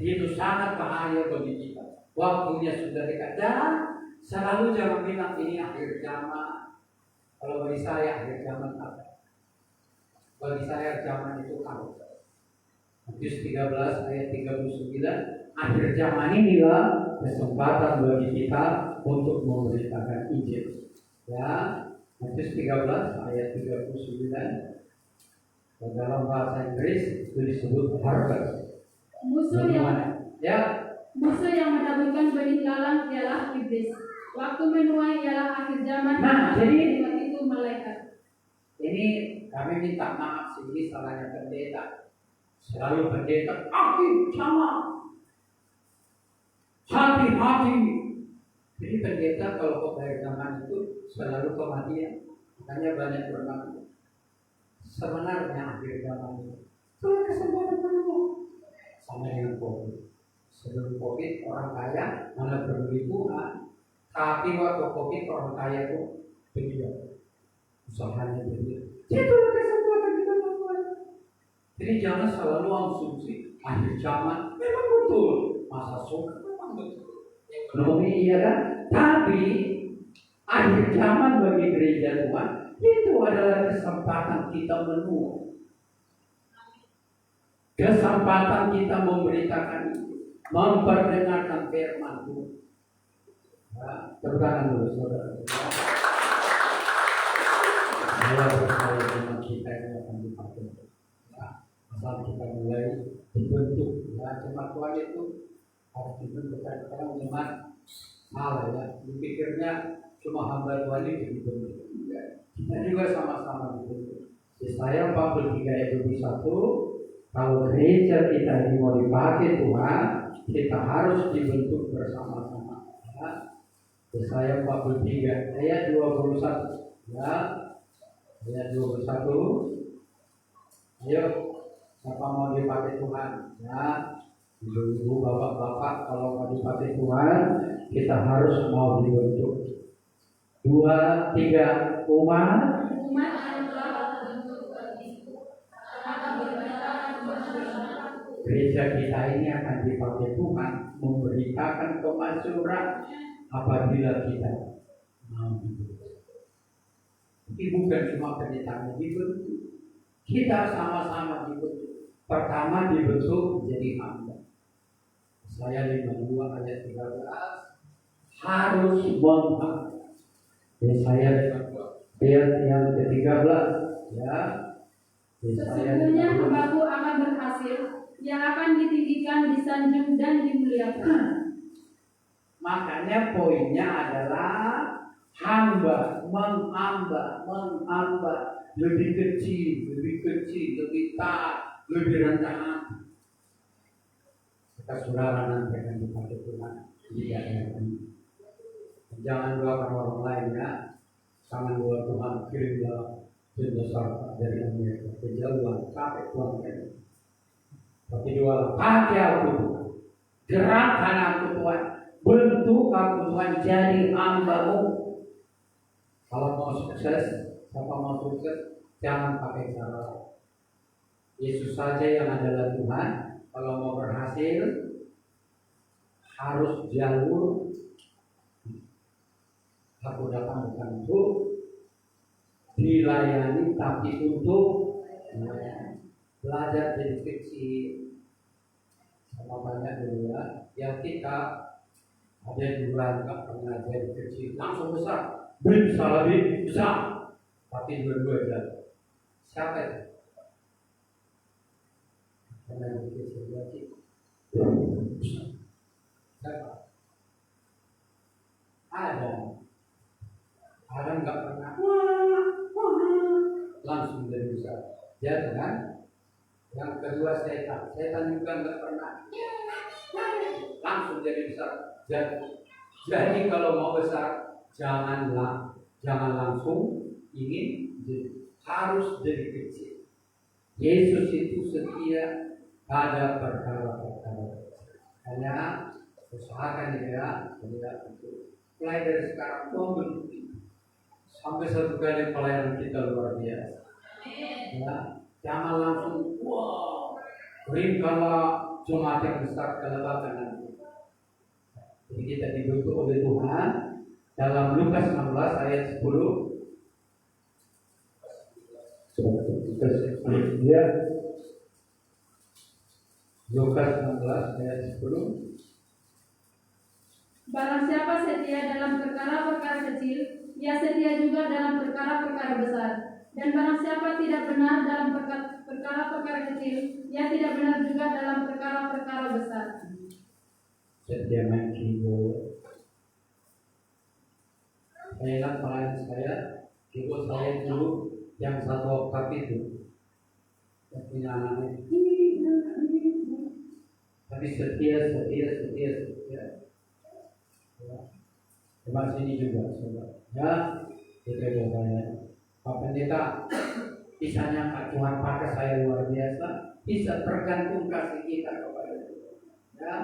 Itu sangat bahaya bagi kita. Waktunya sudah dekat dan selalu jangan bilang ini akhir zaman. Kalau bagi saya akhir zaman apa? Bagi saya zaman itu kamu. Matius 13 ayat 39, akhir zaman inilah kesempatan bagi kita untuk memberitakan Injil. Ya, Matius 13 ayat 39. Dalam bahasa Inggris itu disebut harvest. Musuh yang menaburkan benih lalang ialah iblis. Waktu menuai ialah akhir zaman. Nah, jadi itu malaikat. Ini kami minta maaf sih salahnya pendeta. Selalu pendeta akhir zaman. Hati-hati. Jadi pendeta kalau akhir zaman itu selalu kematian. Makanya banyak berlaku. Sebenarnya akhir zaman itu setelah kesempatan penuh sama dengan COVID. Sebelum COVID orang kaya mana peduli Tuhan, tapi waktu COVID orang kaya itu begitu usahanya begitu. Itu kesempatan kita Tuhan. Jadi jangan selalu asumsi akhir zaman memang betul, masa suka memang betul. Ekonomi iya kan, tapi akhir zaman bagi gereja Tuhan itu adalah kesempatan kita menua. Kesempatan kita memberitakan itu, memperdengarkan firman Tuhan. Nah, tepuk tangan dulu saudara. Saya percaya dengan kita yang akan dipakai. Nah, asal kita mulai dibentuk. Ya, jemaat Tuhan itu harus dibentuk. Kadang-kadang jemaat salah ya. Dipikirnya cuma hamba Tuhan itu dibentuk. Kita juga sama-sama dibentuk. Yesaya 43 ayat 21, kalau gereja kita ini mau dipakai Tuhan, kita harus dibentuk bersama-sama. Ya. Yesaya 43 ayat 21. Ya. Ayat 21. Ayo, siapa mau dipakai Tuhan? Ya. Ibu-ibu, bapak-bapak, kalau mau dipakai Tuhan, kita harus mau dibentuk. 2, 3, umat yang telah terbentuk akan berbicara gereja kita ini akan dipakai Tuhan memberitakan kemaksuran apabila kita mau dibentuk. Tapi bukan cuma pendetanya dibentuk, kita sama-sama dibentuk. Pertama dibentuk menjadi hamba. Saya 52 ayat 13 harus menghamba. Saya ayat yang ke-13 ya. Sesungguhnya hambaku akan berhasil, yang akan ditinggikan, disanjung dan dimuliakan. Makanya poinnya adalah hamba, menghamba, lebih kecil, lebih taat, lebih rendah hati. Kita saudara nanti akan dipakai Tuhan di daerah ini. Jangan doakan orang lain ya. Jangan doa Tuhan kirimlah besar dari Amerika kejauhan sampai Tuhan ini. Tapi doa pakai aku Tuhan, gerakkan aku Tuhan, bentuk aku Tuhan jadi hamba-Mu. Kalau mau sukses, siapa mau sukses, jangan pakai cara lain. Yesus saja yang adalah Tuhan. Kalau mau berhasil, harus jalur. Aku datang bukan untuk dilayani, tapi untuk melayani. Belajar dari kecil, sama banyak dulu ya. Yang kita ada juga nggak pernah dari kecil langsung besar, bisa lebih besar, tapi dua-dua aja. Siapa itu? Pernah dari kecil lagi. Siapa? Ada nggak pernah langsung dari besar. Ya kan? Yang kedua setan juga nggak pernah langsung jadi besar. Jadi kalau mau besar jangan langsung ingin harus dari kecil. Yesus itu setia pada perkara-perkara. Hanya usahakan dia itu mulai dari sekarang membentuk sampai satu kali pelayanan kita luar biasa. Ya, jangan langsung kalau jemaat yang besar kelebakan nanti. Jadi kita dibentuk oleh Tuhan dalam Lukas 16 ayat 10. Ya. Lukas 16 ayat 10. Barang siapa setia dalam perkara-perkara kecil, ia setia juga dalam perkara-perkara besar. Dan barang siapa tidak benar dalam perkara-perkara kecil, ia tidak benar juga dalam perkara-perkara besar. Setia main keyboard. Saya ingat pelayan saya, keyboard saya dulu yang 1 oktav itu, yang punya anaknya. Tapi setia. Coba sini juga, saudara. Ya, kita doanya. Pak Pendeta, kisahnya Pak Tuhan pakai saya luar biasa. Bisa tergantung kasih kita kepada Tuhan. Ya,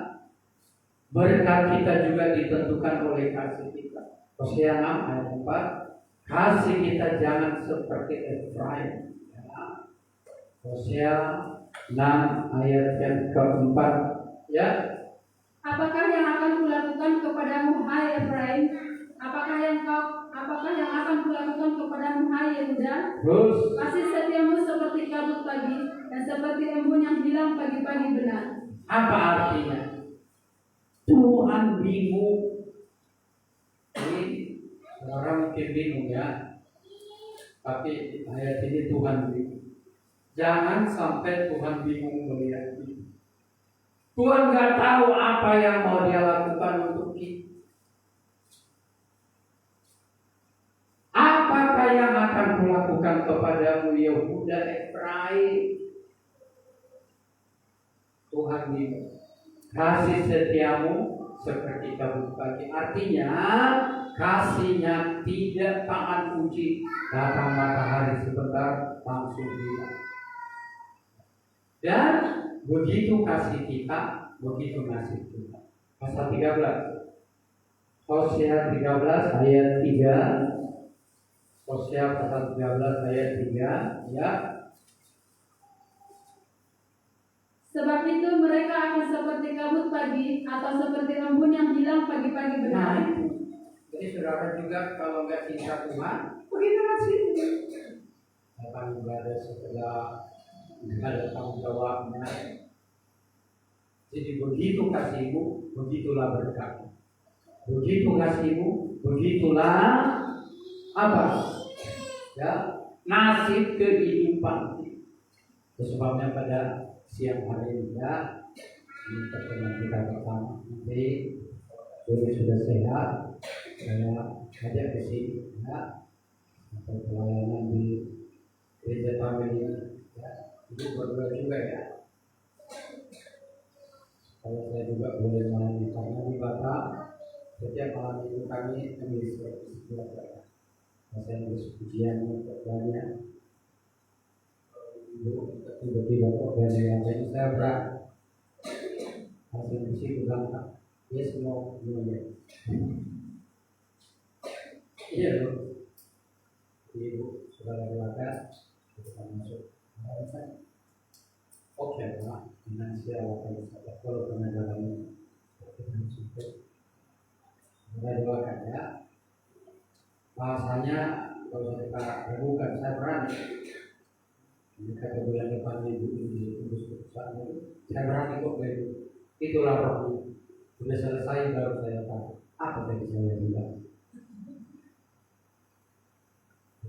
berkat kita juga ditentukan oleh kasih kita. Hosea 6 ayat 4. Kasih kita jangan seperti Efraim. Ya. Hosea 6 ayat yang keempat. Ya. Apakah yang akan kulakukan kepadamu, hai Efraim? Apakah yang akan kulakukan kepadamu, hai Yehuda? Terus Kasih setiamu seperti kabut pagi dan seperti embun yang hilang pagi-pagi benar. apa artinya? Tuhan bingung. Ini orang mungkin bingung ya. Tapi ayat ini Tuhan bingung. Jangan sampai Tuhan bingung melihat ini. Tuhan nggak tahu apa yang mau dia lakukan untuk kita. Apakah yang akan kulakukan kepadamu Yehuda Efraim? Tuhan bilang, kasih setiamu seperti kabut pagi. Artinya kasihnya tidak tahan uji. Datang matahari sebentar langsung hilang. Dan begitu kasih kita, begitu nasib kita. Pasal 13. Hosea 13 ayat 3. Hosea pasal 13 ayat 3, ya. Sebab itu mereka akan seperti kabut pagi atau seperti embun yang hilang pagi-pagi benar. Jadi saudara juga kalau nggak cinta Tuhan, Begitu nasib. datang ibadah setelah nggak ada tanggung jawabnya. Jadi begitu kasihmu, begitulah berkat. Begitu kasihmu, begitulah apa? Ya, nasib kehidupan. Sebabnya pada siang hari ini ya, ini pertemuan kita pertama. Nanti Joni sudah sehat, saya ajak ke sini ya, atau pelayanan di gereja kami ya, itu berdua juga ya. Kalau saya juga boleh melayani karena di Batam setiap malam itu kami menulis sebuah saya nulis pujian banyak. Tiba-tiba kok dari yang lain saya berat hasil musik bilang ya semua semuanya iya loh ibu saudara keluarga kita masuk oke lah finansial kalau pengajaran kita masuk kita doakan ya bahasanya kalau kita ragukan saya berani. Kata bulan depan ibu ini urus perusahaan itu, saya berani kok begitu. Itulah rohnya. Sudah selesai baru saya tahu apa tadi saya bilang.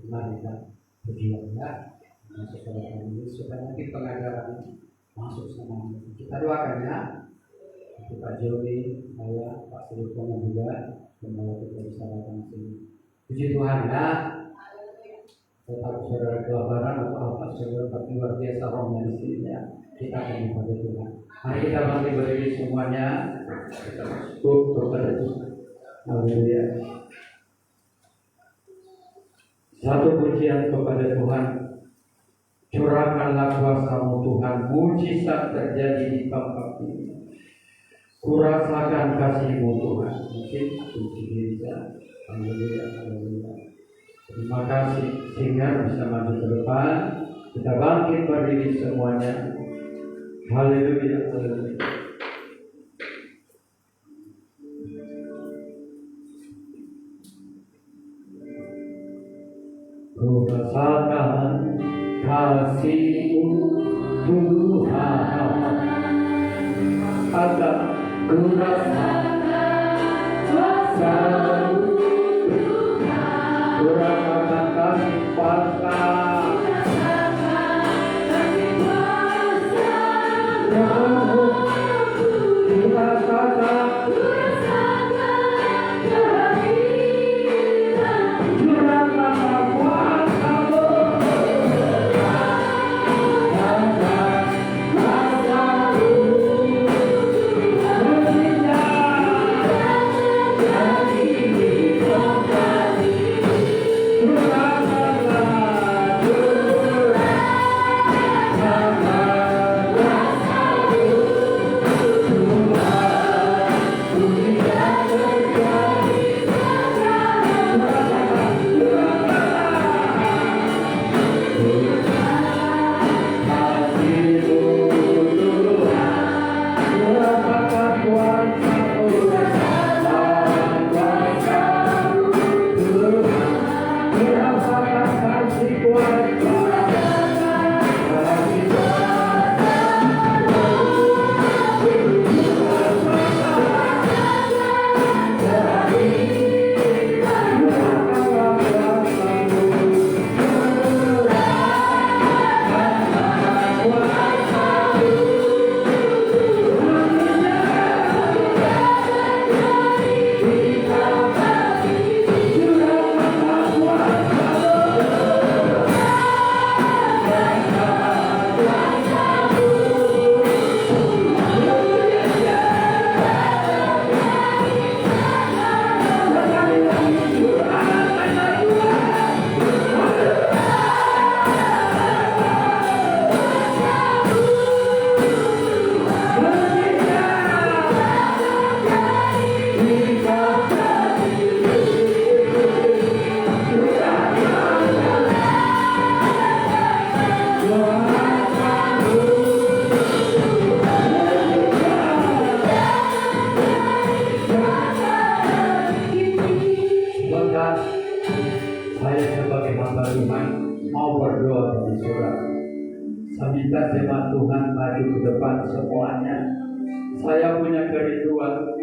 Mari kita berjuang ya, masuk ke dalam ini supaya nanti pengajaran masuk sama kita doakan ya. Pak Joni, saya, Pak Sulukono juga, semoga kita bisa datang sini. Puji Tuhan ya. Tetap saudara kelaparan atau apa saudara tapi luar biasa rohnya di sini ya. Kita akan kepada Tuhan. Mari kita bangkit berdiri semuanya. Kita cukup kepada Tuhan. Haleluya. Satu pujian kepada Tuhan. Curahkanlah kuasa-Mu Tuhan, mujizat terjadi di tempat ini. Kurasakan kasih-Mu Tuhan. Mungkin puji diri saya. Haleluya, haleluya. Terima kasih sehingga bisa maju ke depan. Kita bangkit berdiri semuanya. Haleluya, haleluya. Kurasakan kasih-Mu Tuhan. Ada kurasakan kuasa-Mu Tuhan. Kurasakan kasih kuasa. Hallelujah. Kita jemaat Tuhan maju ke depan semuanya. Saya punya kerinduan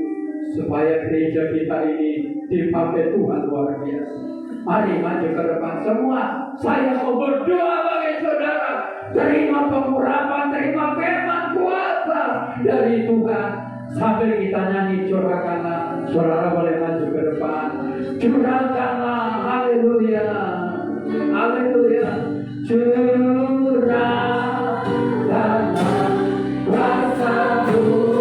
supaya gereja kita ini dipakai Tuhan luar biasa. Mari maju ke depan semua. Saya mau berdoa bagi saudara. Terima pengurapan, terima firman kuasa dari Tuhan. Sambil kita nyanyi, curahkanlah. Saudara boleh maju ke depan. Curahkanlah, haleluya, haleluya. Curahkanlah kuasa-Mu.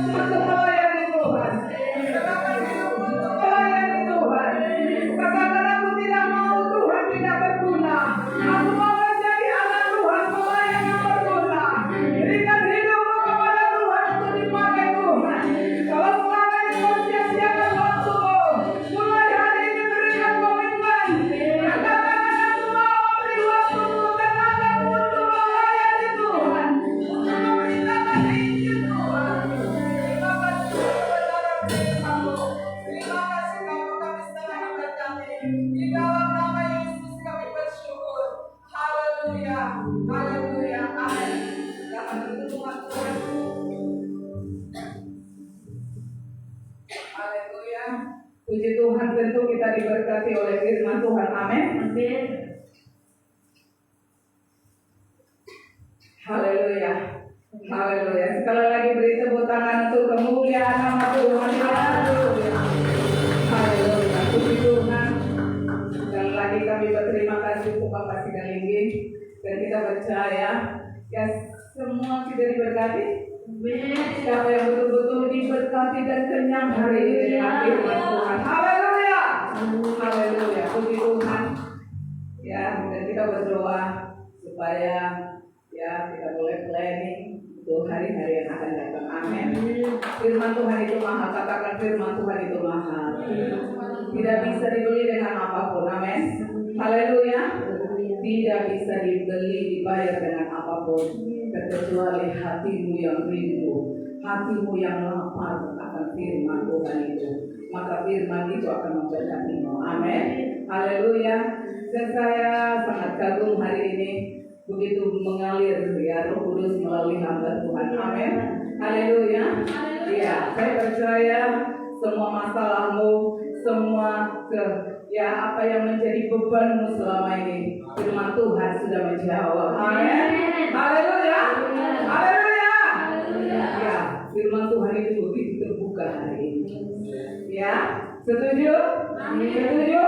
untuk melayani Tuhan. Serahkan hidupmu untuk melayani Tuhan. Katakan aku tidak mau Tuhan tidak berguna. Aku mau menjadi anak Tuhan, pelayan yang berguna. Berikan hidupmu kepada Tuhan untuk dipakai Tuhan. Kalau selama ini kau sia-siakan waktumu, mulai hari ini berikan komitmen. Katakan aku mau memberi waktumu, tenagamu untuk melayani Tuhan, untuk memberitakan Injil Tuhan. Terima kasih saudara firman-Mu. Terima kasih kalau kami sedang memberkati. Di dalam nama Yesus kami bersyukur. Haleluya, haleluya, amin. Dapat bertumbuh Tuhan. Haleluya. Puji Tuhan, tentu kita diberkati oleh firman Tuhan. Amin. Amin. Haleluya. Haleluya. Sekali lagi beri tepuk tangan untuk kemuliaan nama Tuhan. Haleluya. Haleluya. Puji Tuhan. Dan lagi kami berterima kasih untuk Bapak Sigalinggi. Dan kita percaya ya semua kita diberkati. Siapa yang betul-betul diberkati dan kenyang hari ini dengan firman Tuhan. Haleluya. Haleluya. Puji Tuhan. Ya, dan kita berdoa supaya ya kita boleh planning untuk hari-hari yang akan datang. Amin. Firman Tuhan itu mahal. Katakan firman Tuhan itu mahal. Tidak bisa dibeli dengan apapun. Amin. Haleluya. Tidak bisa dibeli, dibayar dengan apapun, kecuali hatimu yang rindu, hatimu yang lapar akan firman Tuhan itu. Maka firman itu akan memberkatimu. Amin. Haleluya. Dan saya sangat kagum hari ini begitu mengalir ya Roh Kudus melalui hamba Tuhan. Amin. Haleluya. Ya, saya percaya semua masalahmu, semua ya apa yang menjadi bebanmu selama ini, firman Tuhan sudah menjawab. Amin. Haleluya. Haleluya. Ya, firman Tuhan itu begitu terbuka hari ini. Ya, setuju? Setuju?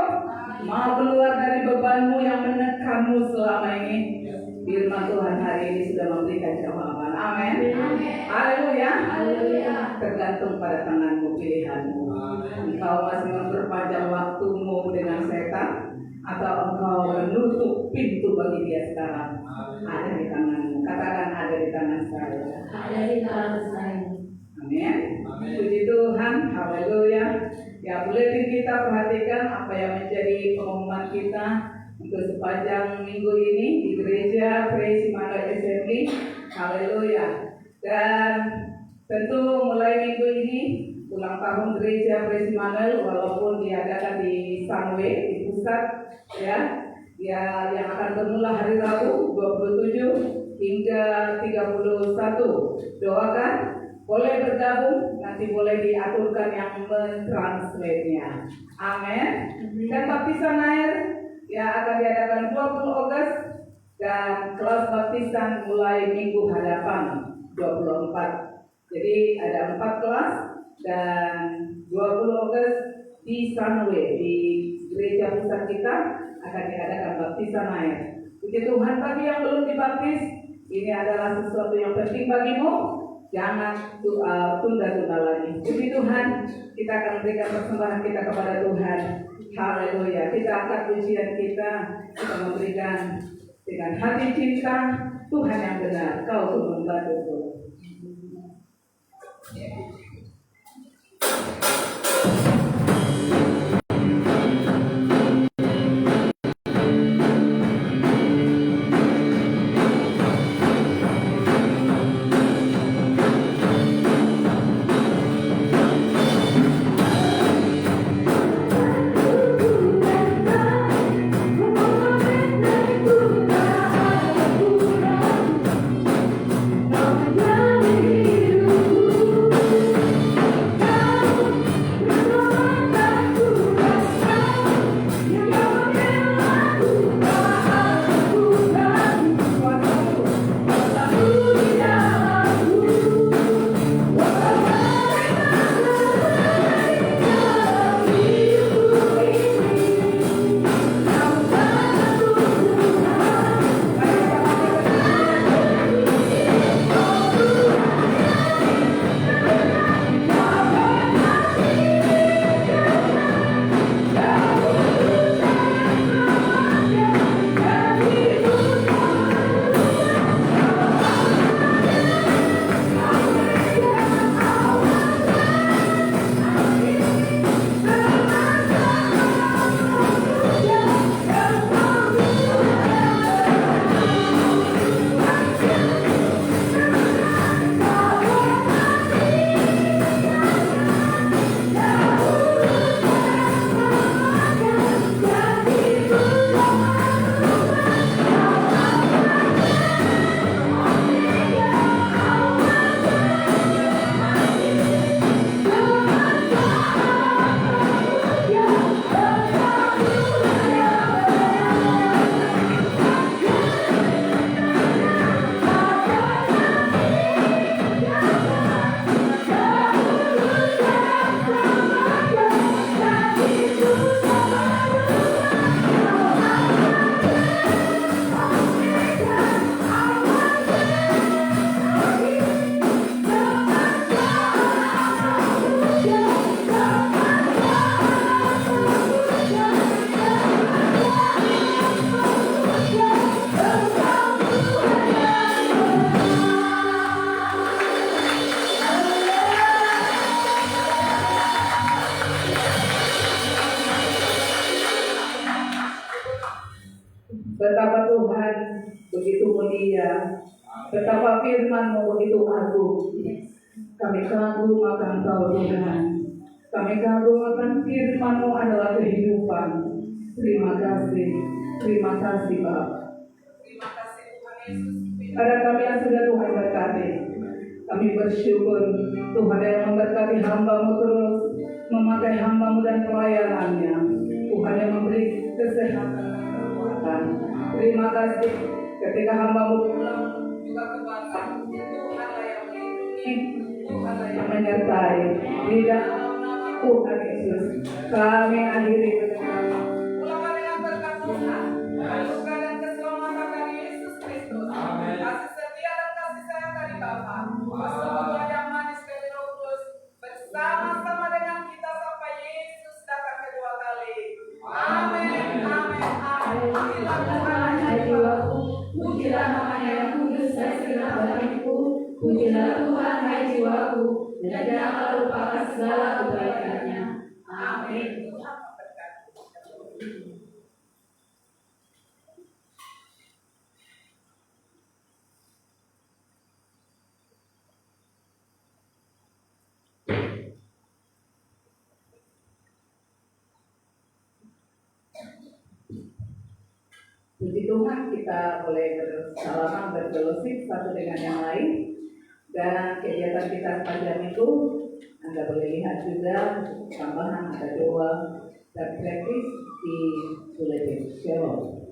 Mau keluar dari bebanmu yang menekanmu selama ini, firman Tuhan hari ini sudah memberikan jawaban. Amin. Haleluya. Tergantung pada tanganmu, pilihanmu. Engkau masih memperpanjang waktumu dengan setan, atau engkau menutup pintu bagi dia sekarang? Ada di tanganmu. Katakan ada di tangan saya. Ada di tangan saya. Amin. Puji Tuhan. Haleluya. Ya, boleh kita perhatikan apa yang menjadi pengumuman kita untuk sepanjang minggu ini di gereja Praise Emmanuel Assembly. Haleluya. Dan tentu mulai minggu ini ulang tahun gereja Praise Emmanuel, walaupun diadakan di Sunway di pusat ya yang akan bermula hari Rabu 27 hingga 31. Doakan, boleh bergabung, nanti boleh diaturkan yang mentranslate-nya. Amin. Dan baptisan air ya akan diadakan 20 Agustus dan kelas baptisan mulai minggu hadapan 24. Jadi ada 4 kelas dan 20 Agustus di Sunway di gereja pusat kita akan diadakan baptisan air. Puji Tuhan, bagi yang belum dibaptis, ini adalah sesuatu yang penting bagimu. Jangan tunda-tunda lagi. Puji Tuhan, kita akan berikan persembahan kita kepada Tuhan. Haleluya. Kita angkat pujian kita memberikan dengan hati cinta Tuhan yang benar. Kau tuh membantu. Hallelujah. Betapa firman-Mu begitu agung. Kami kagum akan Kau Tuhan. Kami kagum akan firman-Mu adalah kehidupan. Terima kasih Bapak. Terima kasih Tuhan Yesus. Pada kami yang sudah Tuhan berkati, kami bersyukur Tuhan yang memberkati hamba-Mu terus, memakai hamba-Mu dan pelayanannya. Tuhan yang memberi kesehatan dan kekuatan. Terima kasih ketika hamba-Mu pulang juga ke Batam. Tuhanlah yang melindungi, Tuhanlah yang menyertai. Di dalam nama Tuhan Yesus, kami akhiri berdoa. Pulangan dengan berkat Tuhan, anugerah dan keselamatan dari Yesus Kristus, kasih setia dan kasih sayang dari Bapa, bersama yang manis dari Roh Kudus, bersama-sama dengan kita sampai Yesus datang kedua kali. Amin, amin, amin. Pujilah Tuhan, hai jiwaku, pujilah namanya yang kudus dan segenap hatiku. Pujilah Tuhan, hai jiwaku, dan janganlah lupakan segala kebaikannya. Amin. Tuhan memberkati. Puji Tuhan, kita boleh bersalaman, berfellowship satu dengan yang lain. Dan kegiatan kita sepanjang itu Anda boleh lihat juga tambahan ada doa dan praktis di buletin. Shalom.